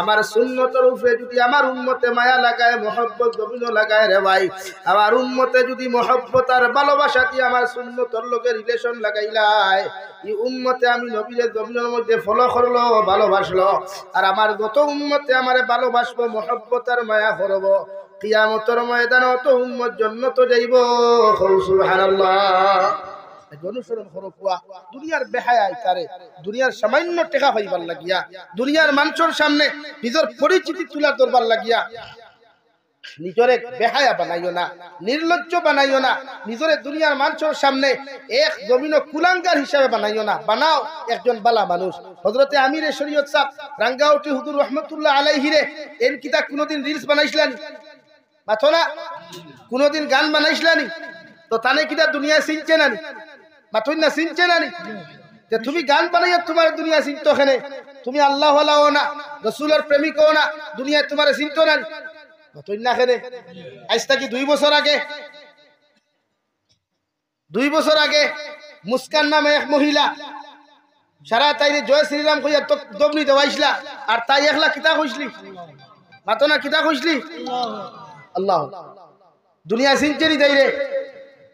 আমার সুন্নতের উপরে যদি আমার উম্মতে মায়া লাগায় মহব্বত জমিনও লাগায় রে ভাই আমার উম্মতে যদি মহব্বত আর ভালোবাসা দিয়ে আমার সুন্নতর লগে রিলেশন লাগাইলাই এই উম্মতে আমি নবীর জমিনের মধ্যে ফলো করলো ভালোবাসলো আর আমার যত উম্মতে আমারে ভালোবাসবো মহব্বত আর মায়া করব কিয়ামতের ময়দানে অত উম্মত জান্নাতে যাইব সুবহানাল্লাহ অনুসরণ করো কুয়া দুনিয়ার বেহায়াই তারে দুনিয়ার সামান্য টাকা পাইবার লাগিয়া দুনিয়ার মানুষের সামনে নিজের পরিচিতি তুলা ধরবার লাগিয়া নিজরে বেহায়া বানাইও না নির্লজ্জ বানাইও না নিজরে দুনিয়ার মানুষের সামনে এক জমিন কুলাঙ্গার হিসাবে বানাইও না বানাও একজন বালা মানুষ হযরতে আমিরে শরীয়ত সাহেব রাঙ্গাউটি হুজুর রাহমাতুল্লাহ আলাইহি রে এন কিতা কোনদিন রিলস বানাইছিলেন মাথো না কোনদিন গান বানাইছিলেন তো তানে কিতা দুনিয়া চিনছে না মাথুই না চিনছে না যে তুমি গান বানাইয়া তোমার দুনিয়া চিনতো এখানে তুমি আল্লাহ ওয়ালাও না রাসূলের প্রেমিকও না দুনিয়া তোমার চিনতো না আজ থেকে 2 বছর আগে মুস্কান নামে এক মহিলা সারা তাইরে জয় শ্রীরাম কইয়া তো দবনি দেওয়াইছিলা আর তাই একলা কিতা কইছলি মাতো না কিতা কইছলি আল্লাহ দুনিয়া চিনছেনি তাইরে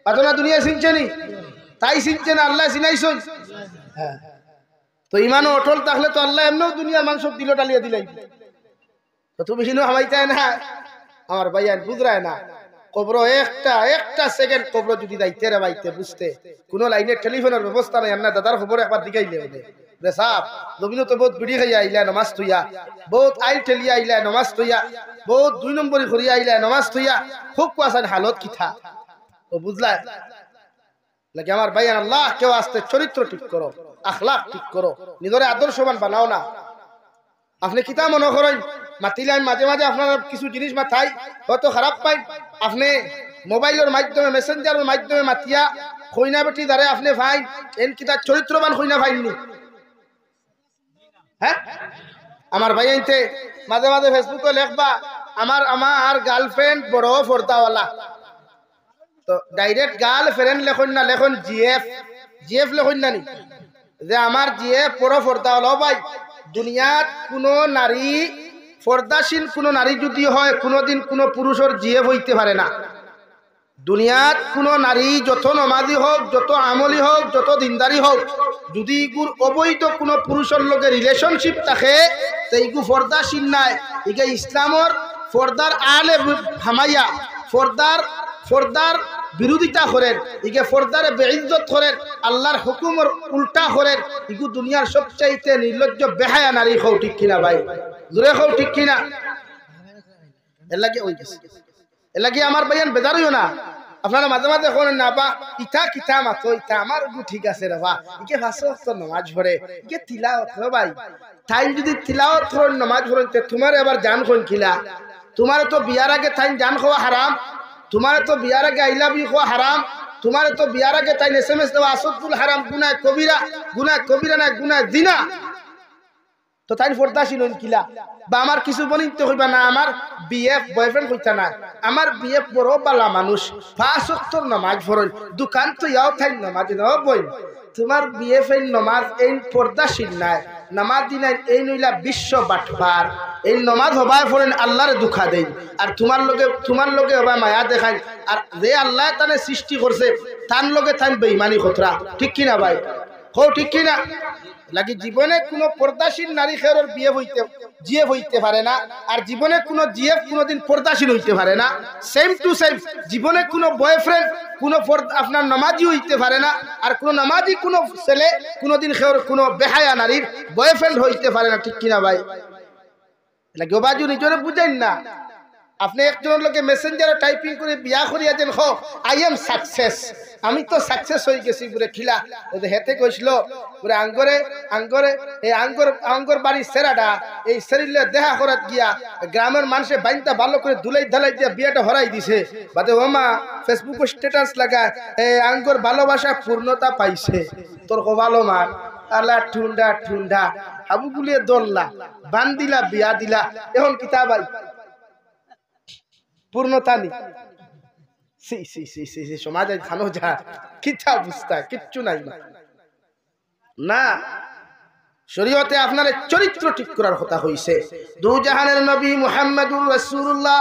মাতো না দুনিয়া চিনছেনি তাই চিনছে না আল্লাহ চিনাইছন হ্যাঁ তো ইমান অটল থাকলে তো আল্লাহ এমনও দুনিয়ার মানুষ দিল ডালিয়া দিলাই তো তুমি হিনো হামাইতাই না আমার ভাইয়ান বুঝরায় না কবর একটা সেকেন্ড কবর যদি যাইতে রে বাইতে বুঝতে কোন লাইনে টেলিফোনের ব্যবস্থা নাই না দাদার খবর একবার দিকাইলে রে সাহেব জমিনো তো বহুত বিড়ি খাইয়া আইলা নামাজ থইয়া বহুত আইল ঠেলিয়া আইলা নামাজ থইয়া বহুত 2 নম্বরই করিয়া আইলা নামাজ থইয়া খুব কোয়াসান হালত কিথা ও বুঝলা লাগে আমার ভাইয়ান আল্লাহ কেউ আসতে চরিত্র ঠিক করো আখলাক ঠিক করো নিজরে আদর্শবান বানাও না আপনি কিতা মনে করেন মাতিলে আমি মাঝে মাঝে আপনার কিছু জিনিস মাথায় হয়তো খারাপ পাই আপনি মোবাইলের মাধ্যমে মেসেঞ্জারের মাধ্যমে মাতিয়া খইনা বেটি দ্বারা আপনি ভাই এন কিতা চরিত্রবান খইনা ভাইনি হ্যাঁ আমার ভাই আইতে মাঝে মাঝে ফেসবুকে লেখবা আমার গার্লফ্রেন্ড বড় পর্দাওয়ালা তো ডাইরেক্ট গার্লফ্রেন্ড লেখন না লেখন জিএফ লেখন না নি যে আমার জিএফ বড় পর্দাওয়ালা ভাই দুনিয়াত কোনো নারী পর্দাশীল কোন নারী যদি হয় কোনদিন কোন পুরুষের জিএফ হইতে পারে না দুনিয়াত কোন নারী যত নমাজি হোক যত আমলি হোক যত দিনদারি হোক যদি ইগুর অবৈধ কোন পুরুষের লগে রিলেশনশিপ থাকে সেইগু পর্দাশীল নাই ইগে ইসলামর পর্দার আলে হামাইয়া পর্দার বিরোধিতা করেন ইগে পর্দারে বেইজ্জত করেন আল্লাহর হুকুমের উল্টা করেন ইগু দুনিয়ার সবচাইতে নির্লজ্জ বেহায়া নারী হও ঠিক কিনা ভাই জোরে হও ঠিক কিনা এর লাগে আমার ভাইয়ান বেজার হইও না আপনারা মাঝে মাঝে করেন না বা ইটা মাত্র ইটা আমার ঠিক আছে রে বা ইকে 5 ওয়াক্ত নামাজ পড়ে ইকে তিলাওয়াত রে ভাই তাই যদি তিলাওয়াত করেন নামাজ পড়েন তে তোমার আবার জান কোন কিলা তোমার তো বিয়ার আগে তাই জান খাওয়া হারাম তোমার তো বিয়ার আগে আই লাভ ইউ খাওয়া হারাম তোমার তো বিয়ার আগে তাই এসএমএস দেওয়া আসদুল হারাম গুনাহ কবিরা না গুনাহ জিনা তো তাই পর্দাশীল হইন কিলা বা আমার কিছু বলিতে হইবা না আমার বিএফ বয়ফ্রেন্ড হইতা না আমার বিএফ বড় বালা মানুষ 5 ওয়াক্ত নামাজ পড়েন দোকান তো ইয়াও থাই নামাজ নাও বই তোমার বিএফ এর নামাজ এই পর্দাশীল নাই নামাজ দিনাই এই নইলা বিশ্ব বাটবার এই নামাজ হবায় পড়েন আল্লাহর দুঃখা দেই আর তোমার লগে হবা মায়া দেখাই আর যে আল্লাহ তানে সৃষ্টি করছে তার লগে তাই বেঈমানি খতরা ঠিক কি না ভাই হো ঠিক কি না লাগি জীবনে কোনো পর্দাশীল নারী খেরর বিয়ে হইতে পারে না আর জীবনে কোনো জিএফ কোনোদিন পর্দাশীল হইতে পারে না সেম টু সেম জীবনে কোনো বয়ফ্রেন্ড কোনো আপনার নামাজি হইতে পারে না আর কোনো নামাজি কোনো ছেলে কোনোদিন খেরর কোনো বেহায়া নারীর বয়ফ্রেন্ড হইতে পারে না ঠিক কিনা ভাই লাগি বাজু নিজরে বুঝেন না আপনি একজনের লোকে মেসেঞ্জারে টাইপিং করে বিয়া করিয়া দেন হো আই এম সাকসেস আমি তো সাকসেস হয়ে গেছি বলে খিলা ওদের হেতে কইছিল বলে আঙ্গর বাড়ির সেরাটা এই শরীরে দেখা করাত গিয়া গ্রামের মানুষে বাইনটা ভালো করে ধুলাই ধালাই দিয়া বিয়াটা হরাই দিছে বাদে ওমা ফেসবুকে স্ট্যাটাস লাগায় আঙ্গর ভালোবাসা পূর্ণতা পাইছে তোর ভালো মান আল্লাহ ঠুন্ডা ঠুন্ডা হাবুগুলিয়ে দললা বান দিলা বিয়া দিলা এখন কিতাবাই পূর্ণতা নেই সমাজে খানো যা কিচ্ছা বুঝতে কিচ্ছু নাই না শরীয়তে আপনার চরিত্র ঠিক করার কথা হইছে দু জাহানের নবী মুহাম্মদুর রাসূলুল্লাহ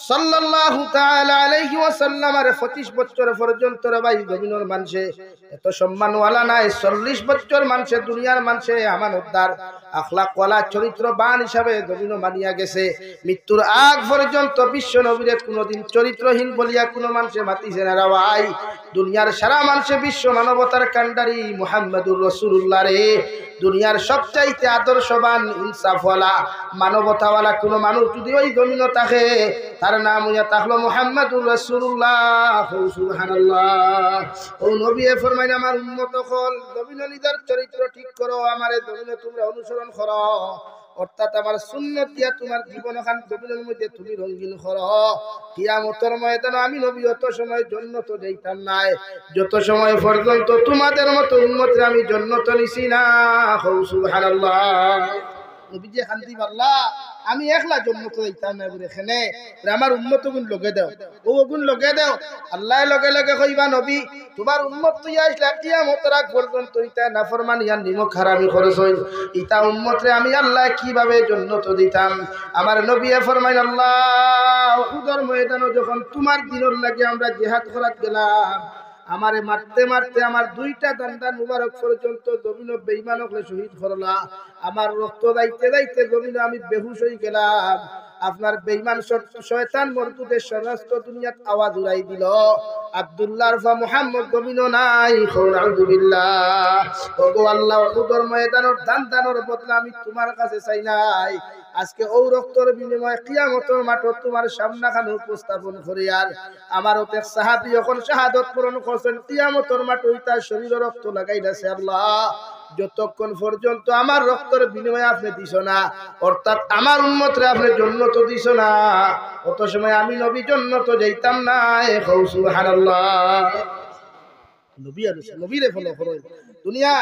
সাল্লাল্লাহু তাআলা আলাইহি ওয়াসাল্লাম এর 25 বছর পর্যন্ত ভাই জমিনের মানুষে এত সম্মানওয়ালা নাই 40 বছর মানুষে দুনিয়ার মানুষে আমানতদার আখলাক ওয়ালা চরিত্রবান হিসাবে জমিন মানিয়া গেছে মৃত্যুর আগ পর্যন্ত বিশ্ব নবীরে কোনদিন চরিত্রহীন বলিয়া কোনো মানুষে মাতিছে না ভাই দুনিয়ার সারা মানুষে বিশ্ব মানবতার কান্ডারি মুহাম্মদুর রাসূলুল্লাহ রে দুনিয়ার সবচাইতে আদর্শবান ইনসাফওয়ালা মানবতাওয়ালা কোনো মানুষ যদি ওই জমিনে থাকে তার নাম হইয়া তাহলো মুহাম্মদুর রাসূলুল্লাহ সুবহানাল্লাহ ও নবী ফরমাইন আমার উম্মত হল জমিনে নিজের চরিত্র ঠিক করো আমারে জমিনে তোমরা অনুসরণ করো অর্থাৎ আমার সুন্নাত দিয়া তোমার জীবনখান জমিনের মধ্যে তুমি রঙিন করো কিয়ামতের ময়দানে আমি নবী অত সময় জান্নাত যাইতাম না যত সময় পর্যন্ত তোমাদের মতো উম্মতরে আমি জান্নাত নিছি না সুবহানাল্লাহ নবীজি শান্তি আল্লাহ আমি একলা জান্নাত যাইতাম না বলে এখানে আমার উম্মত গুণ লগে দাও ও গুণ লগে দাও আল্লাহ লগে লগে কইবা নবী তোমার উম্মত তুই আসলা কিয়ামতের আগ পর্যন্ত ইতা নাফরমানি আর নিমক হারামি খরচ হই ইতা উম্মতরে আমি আল্লাহ কিভাবে জান্নাত দিতাম আমার নবী ফরমাইন আল্লাহ উহুদের ময়দানে যখন তোমার দিনের লাগে আমরা জিহাদ করাত গেলাম আমারে মারতে মারতে আমার দুইটা দান্দান মুবারক পর্যন্ত জমিন বেঈমান হলে শহীদ করলা আমার রক্ত দাইতে দাইতে জমিনে আমি বেহুশ হয়ে গেলাম আপনার বেঈমান শয়তান মরদুদের সমস্ত দুনিয়াত আওয়াজ উড়াই দিল আব্দুল্লাহর ফা মুহাম্মদ জমিন নাই আউযুবিল্লাহ ওগো আল্লাহ উহুদের ময়দানের দান্দানের বদলা আমি তোমার কাছে চাই নাই আজকে ও রক্তের বিনিময়ে কিয়ামতের মাঠে তোমার সামনাখানে উপস্থাপন করি আর আমার ওতে সাহাবী যখন শাহাদাত পূরণ করছেন কিয়ামতের মাঠে তার শরীরে রক্ত লাগাইছে আল্লাহ যতক্ষণ পর্যন্ত আমার রক্তের বিনিময়ে আপনি দিছো না অর্থাৎ আমার উম্মতরে আপনি জান্নাত দিছো না অত সময় আমি নবী জান্নাত যাইতাম না সুবহানাল্লাহ নবী আর নবীরে ফলো করো দুনিয়া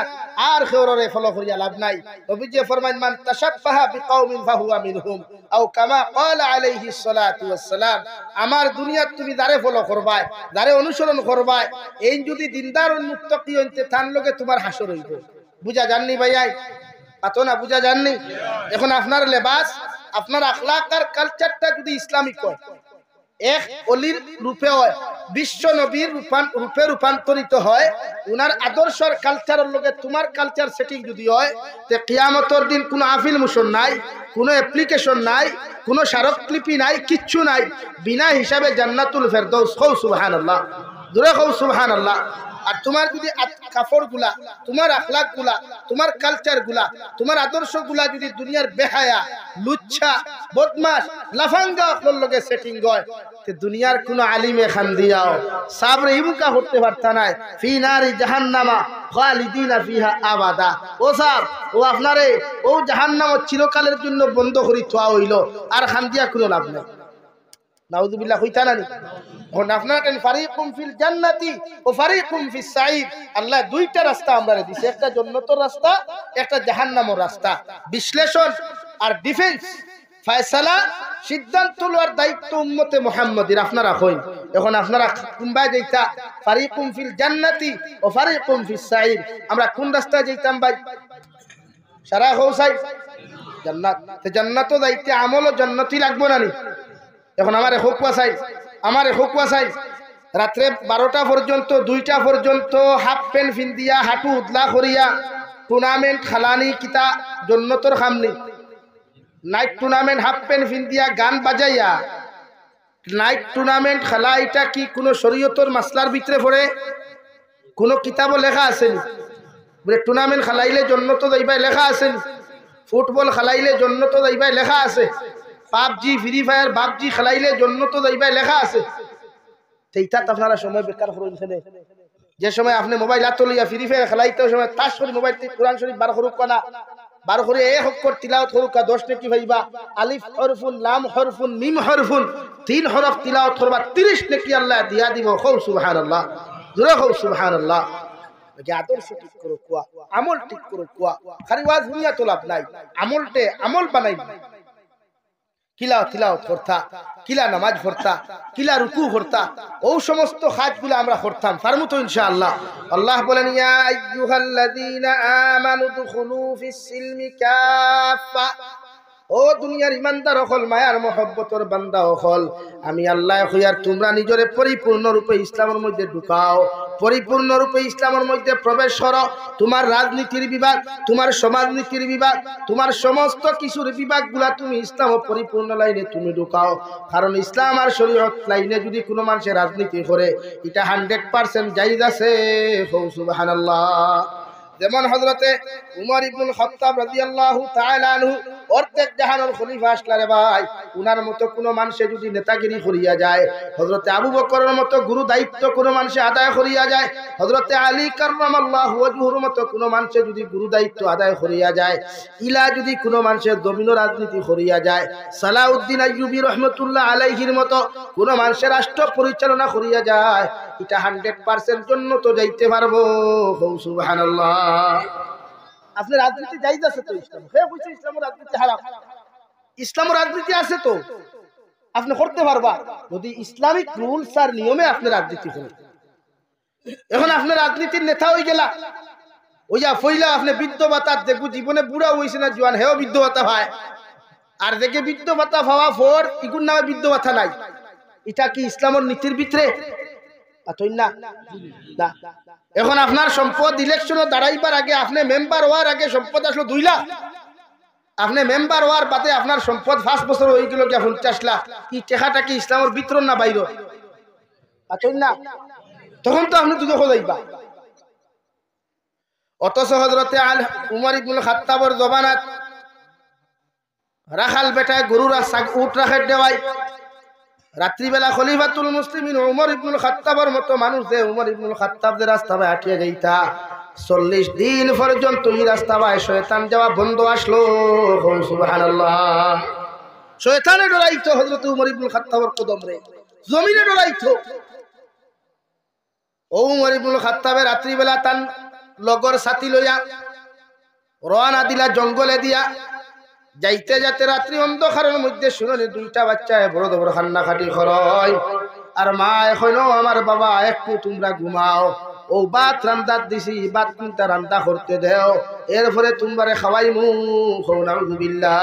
আর খেওরে ফলো করিয়া লাভ নাই নবী যে ফরমান মান তাশাব্বাহা বিকাউমিন ফাহুয়া মিনহুম আও কামা ক্বালা আলাইহিস সালাতু ওয়াস সালাম আমার দুনিয়া তুমি যারে ফলো করবা যারে অনুসরণ করবা এই যদি দিনদার ও মুত্তাকি হইতে তার লগে তোমার হাসর হইব বুঝা জাননি ভাইয়া পাতো না বুঝা জাননি এখন আপনার লেবাস আপনার আখলাক আর কালচারটা যদি ইসলামিক হয় এক অলির রূপে হয় বিশ্ব নবীর রূপে রূপান্তরিত হয় উনার আদর্শের কালচারের লগে তোমার কালচার সেটিং যদি হয় তে কিয়ামতের দিন কোনো আফিল মোশন নাই কোনো অ্যাপ্লিকেশন নাই কোনো স্মারকলিপি নাই কিচ্ছু নাই বিনা হিসাবে জান্নাতুল ফেরদৌস কও সুবহানাল্লাহ জোরে কও সুবহানাল্লাহ আর তোমার যদি কাপড় গুলা তোমার আখলাক গুলা তোমার কালচার গুলা তোমার আদর্শ গুলা যদি দুনিয়ার বেহায়া লুচ্ছা বদমাশ লাফাঙ্গা আপনার লগে সেটিং হয় তে দুনিয়ার কোন আলিমে খান দিয়াও সাবরে ইমুকা করতে পারতা নাই ফি নারি জাহান্নামা খালিদিনা ফিহা আবাদা ও সাব ও আপনারে ও জাহান্নাম চিরকালের জন্য বন্ধ করি থোয়া হইল আর খান দিয়া কোনো লাভ নাই নাউযুবিল্লাহ হইতা না নি এখন আপনারা কেন ফারিকুম ফিল জান্নাতি ও ফারিকুম ফিস সাঈদ আল্লাহ দুইটা রাস্তা আমরারে দিছে একটা জান্নাতের রাস্তা একটা জাহান্নামের রাস্তা বিশ্লেষণ আর ডিফেন্স ফয়সালা সিদ্ধান্ত লওয়ার দায়িত্ব উম্মতে মুহাম্মাদির আপনারা হইন এখন আপনারা কোনবা যাইতা ফারিকুম ফিল জান্নাতি ও ফারিকুম ফিস সাঈদ আমরা কোন রাস্তায় যাইতাম ভাই সারা হউসাই জান্নাত তে জান্নাতও যাইতে আমলও জান্নাতি লাগবো না নি এখন আমারে হুকুয়া চাই রাত্রে 12টা পর্যন্ত 2টা পর্যন্ত হাফ প্যান্ট ফিন্দিয়া হাঁটু উদলা করিয়া টুর্নামেন্ট খেলানি কিতা জন্নতর খামনি নাইট টুর্নামেন্ট হাফ প্যান্ট ফিন্দিয়া গান বাজাইয়া নাইট টুর্নামেন্ট খেলা এটা কি কোনো শরীয়তর মাসলার ভিতরে পড়ে কোনো কিতাবও লেখা আছেনি বলে টুর্নামেন্ট খেলাইলে জন্নত যাইবাই লেখা আছেনি ফুটবল খেলাইলে জন্নত যাইবাই লেখা আছে পাবজি ফ্রি ফায়ার বাবজি খেলাইলে জন্নত যাইবাই লেখা আছে সেইটা আপনারা সময় বেকার করুন যে সময় আপনি মোবাইল হাতে লইয়া ফ্রি ফায়ার খেলাইতে সময় তার শরীর মোবাইল থেকে কোরআন শরীফ বার করুক না বার করে এক অক্ষর তিলাওয়াত করুক 10 নেকি ভাইবা আলিফ হরফুন লাম হরফুন মিম হরফুন 3 হরফ তিলাওয়াত করবা 30 নেকি আল্লাহ দিয়া দিব কও সুবহানাল্লাহ জোরে কও সুবহানাল্লাহ আদর্শ ঠিক করো কুয়া আমল ঠিক করো কুয়া খালি ওয়াজ দুনিয়া তো লাভ নাই আমল বানাই কিলা তিলাওয়াত করতা কিলা নামাজ পড়তা কিলা রুকু করতা ও সমস্ত কাজগুলো আমরা করতাম পারমু তো ইনশাআল্লাহ আল্লাহ বলেন ইয়া আইয়ুহাল্লাযীনা আমানু দুখুলু ফিস সিলমি কাফা ও দুনিয়ার ইমানদার হল মায়ার মহব্বতর বান্দা হল আমি আল্লাহ কইয়ার তোমরা নিজরে পরিপূর্ণ রূপে ইসলামের মধ্যে ঢুকাও পরিপূর্ণ রূপে ইসলামের মধ্যে প্রবেশ করো তোমার রাজনীতির বিভাগ তোমার সমাজনীতির বিভাগ তোমার সমস্ত কিছুর বিভাগগুলা তুমি ইসলাম পরিপূর্ণ লাইনে তুমি ঢুকাও কারণ ইসলাম আর শরীয়ত লাইনে যদি কোনো মানুষের রাজনীতি করে এটা 100% জায়েজ আছে সুবহানাল্লাহ যেমন হযরতে উমর ইবনুল খাত্তাব রাদিয়াল্লাহু তাআলা আনহু অর্ধেক জাহানের খলিফা আসলারে ভাই উনার মতো কোন মানুষে যদি নেতাগিরি করিয়া যায় হযরতে আবু বকরের মতো গুরু দায়িত্ব কোন মানুষে আদায় করিয়া যায় হযরতে আলী কাররামাল্লাহু ওয়াজহুর মতো কোন মানুষে যদি গুরু দায়িত্ব আদায় করিয়া যায় ইলা যদি কোন মানুষের জমিন রাজনীতি করিয়া যায় সালাউদ্দিন আইয়ুবী রাহমাতুল্লাহ আলাইহির মতো কোন মানুষের রাষ্ট্র পরিচালনা করিয়া যায় এটা 100% জন্য তো যাইতে পারবো সুবহানাল্লাহ আপনি রাজনীতি জায়েজ আছে তো ইসলাম হে কইছে ইসলামের রাজনীতি হারাম ইসলামের রাজনীতি আছে তো আপনি করতে পারবা যদি ইসলামিক রুলস আর নিয়মে আপনি রাজনীতি করেন এখন আপনি রাজনীতির নেতা হই গেলা ওইয়া ফইলা আপনি বৃদ্ধ ভাতা দেখু জীবনে বুড়া হইছে না জওয়ান হেও বৃদ্ধ ভাতা ভাই আর দেখে বৃদ্ধ ভাতা পাওয়া ফোর ইগুন নামে বৃদ্ধ ভাতা নাই এটা কি ইসলামের নীতির ভিতরে না এখন আপনার সম্পদ ইলেকশনে দাঁড়াইবার আগে আপনি মেম্বার হওয়ার আগে সম্পদ আসলো 2 লাখ আপনি মেম্বার হওয়ার বাদে আপনার সম্পদ 5 বছর হয়ে গেল কি 50 লাখ কি টাকাটা কি ইসলামের ভিতর না বাইর না তখন তো আপনি দুটো যাইবা অথচ হযরতে উমর ইবনুল খাত্তাবের জমানাত রাখাল বেটায় গরুরা উট রাখে দেওয়াই রাত্রিবেলা খলিফাতুল মুসলিমিন উমর ইবনুল খাত্তাবের মতো মানুষ যে উমর ইবনুল খাত্তাব যে রাস্তায় হাঁটিয়ে যাইতা 40 দিন পর্যন্ত এই রাস্তায় শয়তান যাওয়া বন্ধ আসলো সুবহানাল্লাহ শয়তানে ডরাইতো হযরত উমর ইবনুল খাত্তাবের কদম রে জমিনে ডরাইতো ও উমর ইবনুল খাত্তাবের রাত্রিবেলা তান লগর সাথী লইয়া রওনা দিলা জঙ্গলে দিয়া যাইতে যাতে রাত্রি অন্ধকারের মধ্যে শুনে 2টা বাচ্চায় বড় বড় কান্না কাটি খরয় আর মা এখন আমার বাবা একটু তোমরা ঘুমাও ও ভাত রান্দাত দিছি ভাত কিনতা রান্না করতে দেও এরপরে তোমরারে খাওয়াইমু নাউযুবিল্লাহ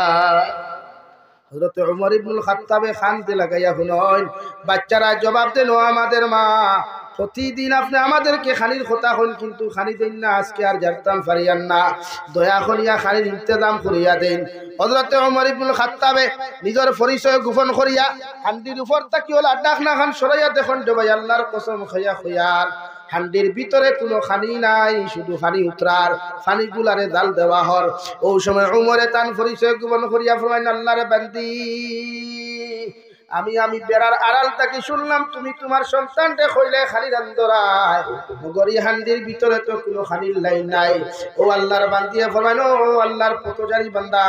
হযরত উমর ইবনুল খাত্তাবে খানতে লাগাইয়া শুনয় বাচ্চারা জবাব দেন আমাদের মা প্রতিদিন আপনি আমাদেরকে খানির কথা হন কিন্তু খানি দেন না আজকে আর জানতাম পারিয়ান না দয়া করিয়া খানির ইন্তজাম করিয়া দেন হযরত ওমর ইবনুল খাত্তাবে নিজের পরিচয় গোপন করিয়া হান্ডির উপর তাকিয়ে ডাক না খান সরাইয়া দেখুন ভাই আল্লাহর কসম খাইয়া খয়ার হান্ডির ভিতরে কোনো খানি নাই শুধু পানি উতরার পানি গুলারে জাল দেওয়া হর ও সময় ওমরে তান পরিচয় গোপন করিয়া ফরমাইন আল্লাহর বান্দি আমি বেড়ার আড়াল থেকে শুনলাম তুমি তোমার সন্তানকে কইলে খালি রান্দরায় গরি হান্দির ভিতরে তো কোনো খানির লাইন নাই। ও আল্লাহর বান্দিয়ে ফরমানো, ও আল্লাহর পথচারী বান্দা,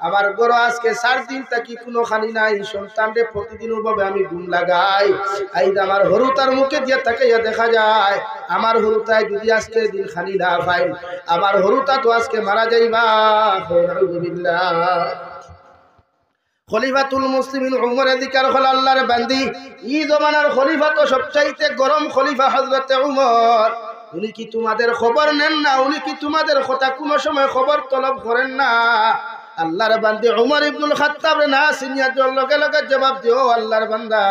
আমার গরু আজকে 4 দিন থাকি কোনো খানি নাই, সন্তানকে প্রতিদিন ওভাবে আমি ঘুম লাগাই। আইজ আমার হরুতার মুখে দিয়ে তাকাইয়া দেখা যায় আমার হরুতায় যদি আজকে দিন খানি না পাই, আমার হরুতা তো আজকে মারা যাইবা। খলিফাতুল মুসলিমিন উমর এদিকার হল আল্লাহর বান্দি। ই জমানার খলিফা তো সবচাইতে গরম খলিফা হযরতে উমর। উনি কি তোমাদের খবর নেন না? উনি কি তোমাদের কথা কোনো সময় খবর তলব করেন না? আল্লাহর বান্দি উমর ইবনুল খাত্তাব না সিনিয়র লগে লগে জবাব দিও, আল্লাহর বান্দা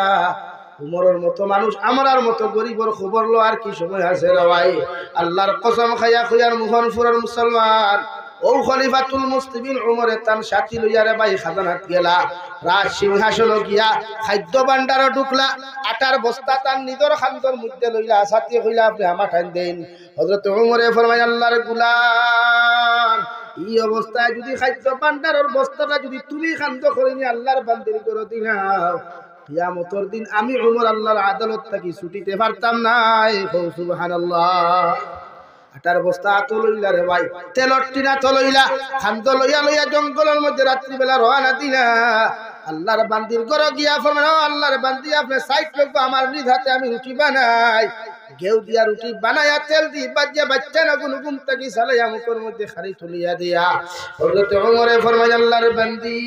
উমরের মতো মানুষ আমরার মতো গরিবর খবর লো আর কি সময় আছে রে ভাই। আল্লাহর কসম খাইয়া খুয়ার মোহনপুরের মুসলমান, ও খলিফাতুল মুসলিমিন উমরে তান সাথী লইয়া রে ভাই খাজানাত গেলা, রাজ সিংহাসন গিয়া খাদ্য ভান্ডার ঢুকলা, আটার বস্তা তার নিজের খান্দর মধ্যে লইলা, সাথী কইলা আপনি আমার ঠান দেন। হযরত উমরে ফরমায়, আল্লাহর গোলাম, এই অবস্থায় যদি খাদ্য ভান্ডারের বস্তাটা যদি তুমি খান্দ করে নিয়ে আল্লাহর বান্দির করে দিলাও, কিয়ামতের দিন আমি উমর আল্লাহর আদালত থেকে ছুটিতে পারতাম না। সুবহানাল্লাহ। আটার বস্তা তো লইলা রে ভাই, তেলর টিনা তো লইলা, খান্দ লইয়া লইয়া জঙ্গলের মধ্যে রাত্রিবেলা রওনা দিলা। আল্লাহর বান্দির ঘরে গিয়া ফরমানো, আল্লাহর বান্দি আপনি সাইড লাগবো, আমার নিজ হাতে আমি রুটি বানাই, ঘেউ দিয়া রুটি বানায়া তেল দি বাজিয়া বাচ্চা না গুন গুম তাকি সালাইয়া মুখের মধ্যে খালি তুলিয়া দিয়া হযরত ওমরে ফরমায়, আল্লাহর বান্দি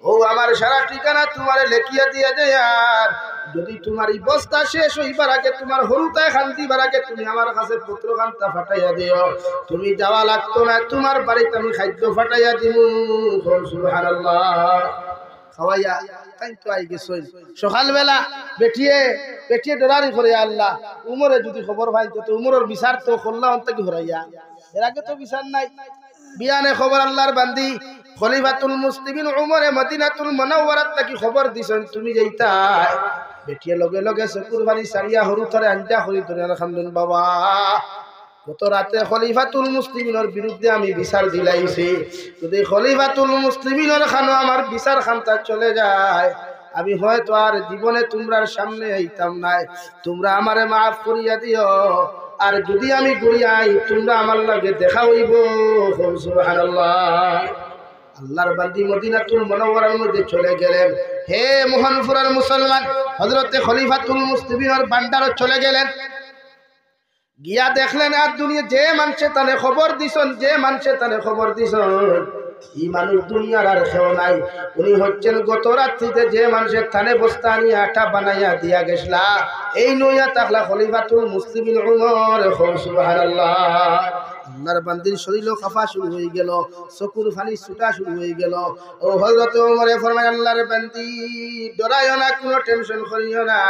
ও আমার সারা ঠিকানা তোমারে লেখিয়া দিয়া দে, আর যদি তোমার এই বস্তা শেষ হইবার আগে, তোমার হরুতায় খান্তিবার আগে তুমি আমার কাছে পুত্র খান্তা ফাটাইয়া দিও। তুমি যাওয়া লাগতো না, তোমার বাড়িতে আমি খাদ্য ফাটাইয়া দিব। সুবহানাল্লাহ। খাওয়াইয়া কাইতো আই গেছই সকালবেলা বেটিয়ে বেটিয়ে ডরারি করে, আল্লাহ উমরে যদি খবর পাইতো তো উমরের বিচার তো করলা অন্ত কি হরাইয়া, এর আগে তো বিচার নাই। বিয়ানে খবর আল্লাহর বান্দি খলিফাতুল মুসলিমিন উমরে মদিনাতুল মুনাওয়ারাত থেকে খবর দিছেন তুমি যাইতা। বেটিয়ে লগে লগে চকুর বাড়ি সারিয়া হরু থরে আঞ্জা হরি ধরে খান্দুন, বাবা গত রাতে খলিফাতুল মুসলিমিনের বিরুদ্ধে আমি বিচার দিলাইছি, যদি খলিফাতুল মুসলিমিনের খানো আমার বিচার খান্তা চলে যায়, আমি হয়তো আর জীবনে তোমরার সামনে আইতাম নাই, তোমরা আমারে মাফ করিয়া দিও। আর যদি আমি ঘুরিয়াই তোমরা আমার লাগে দেখা হইব। সুবহানাল্লাহ। আল্লাহর বান্দি মদিনাতুল মুনাওয়ারার মধ্যে চলে গেলেন। হে মোহনপুরের মুসলমান, হযরতে খলিফাতুল মুসলিমিনের ভান্ডারে চলে গেলেন, গিয়া দেখলেন আর দুনিয়া যে মানুষে তানে খবর দিছন, যে মানুষে তানে খবর দিছন, এই মানুষ দুনিয়ার আর কেউ নাই। উনি হচ্ছেন গত রাত্রিতে যে মানুষের থানে বস্তা নিয়ে আটা বানাইয়া দিয়া গেছলা, এই নইয়া তাকলা খলিফাতুল মুসলিমিন উমর। সুবহানাল্লাহ। আল্লাহর বান্দির শরীরও কাঁপা শুরু হয়ে গেল, চকুর ফানি ছুটা শুরু হয়ে গেল। ও হযরত ওমরে ফরমায়, আল্লাহর বান্দি ডরাইও না, কোনো টেনশন করিও না,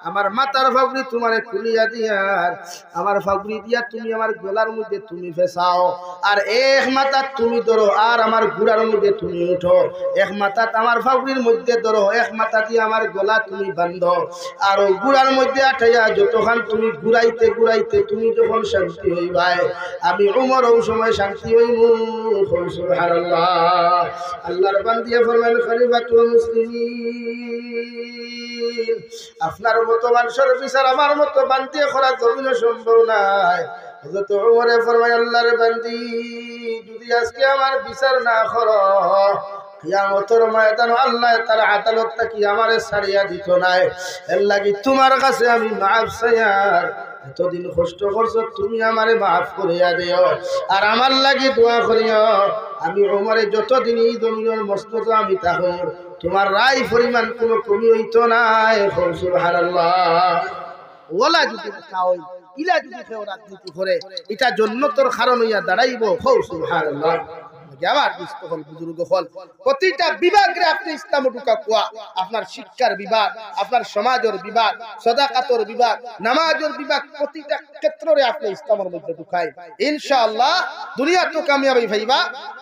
আমার মাথার ফাগড়ি তোমারে খুলিয়া দিয়ার, আমার ফাগড়ি দিয়া তুমি আমার গলার মধ্যে তুমি ফেসাও, আর এক মাথা তুমি ধরো, আর আমার গুড়ার মধ্যে তুমি উঠো, এক মাথা আমার ফাগড়ির মধ্যে ধরো, এক মাথা দিয়ে আমার গলা তুমি বান্ধো, আর গুড়ার মধ্যে আঠাইয়া যতক্ষণ তুমি ঘুরাইতে ঘুরাইতে তুমি যখন শান্তি হইবাই, আমি উমর ওই সময় শান্তি হইব। সুবহানাল্লাহ। আল্লাহর বান্দিয়া ফরমাইল, খলিফাতুল মুসলিমিন, আপনার মতো মানুষের বিচার আমার মতো বান্দিয়ে করা জমিনে সম্ভব নাই। হযরত ওমরে ফরমায়, আল্লাহর বান্দি যদি আজকে আমার বিচার না করো, কিয়ামতের ময়দানে আল্লাহ তার আদালত থেকে আমারে ছাড়িয়া দিত নাই। এর লাগি তোমার কাছে আমি মাফ চাইয়ার, এতদিন কষ্ট করছো তুমি আমারে মাফ করিয়া দিও, আর আমার লাগি দোয়া করিও, আমি ওমরে যতদিন এই জমিনের মস্তক আমি থাকো, তোমার রায় পরিমাণ কোনো কমি হইতো নাই। সুবহানাল্লাহ। ওলা যদি খাও, ইলা যদি কেউ রাজনীতি করে, এটা জন্নতর কারণ হইয়া দাঁড়াইব। সুবহানাল্লাহ। আমার বুজুর্গ হল প্রতিটা বিভাগে আপনি ইসলাম ঢুকা কোয়া, আপনার শিক্ষার বিভাগ, আপনার সমাজের বিভাগ, সদাকাতর বিভাগ, নামাজের বিভাগ, প্রতিটা ক্ষেত্রে আপনি ইসলামের মধ্যে ঢুকাই, ইনশাআল্লাহ দুনিয়া তো কামিয়াবি ভাইবা,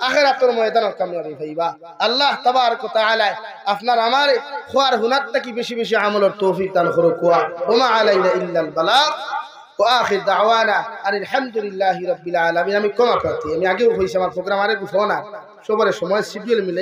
আখিরাতের ময়দানও কামিয়াবি ভাইবা। আল্লাহ তাবারক ওয়া তাআলা আপনার আমার খোয়ার হুনার থেকে বেশি বেশি আমলের তৌফিক দান করুক। ওয়া মা আলাইনা ইল্লাল বালাগ ওয়া আখির দাওয়ানা আলহামদুলিল্লাহি রাব্বিল আলামিন। আমি ক্ষমা প্রার্থী, আমি আগেও কইছি আমার প্রোগ্রাম আরে গুছাও না, সবার সময় শিডিউল মিলে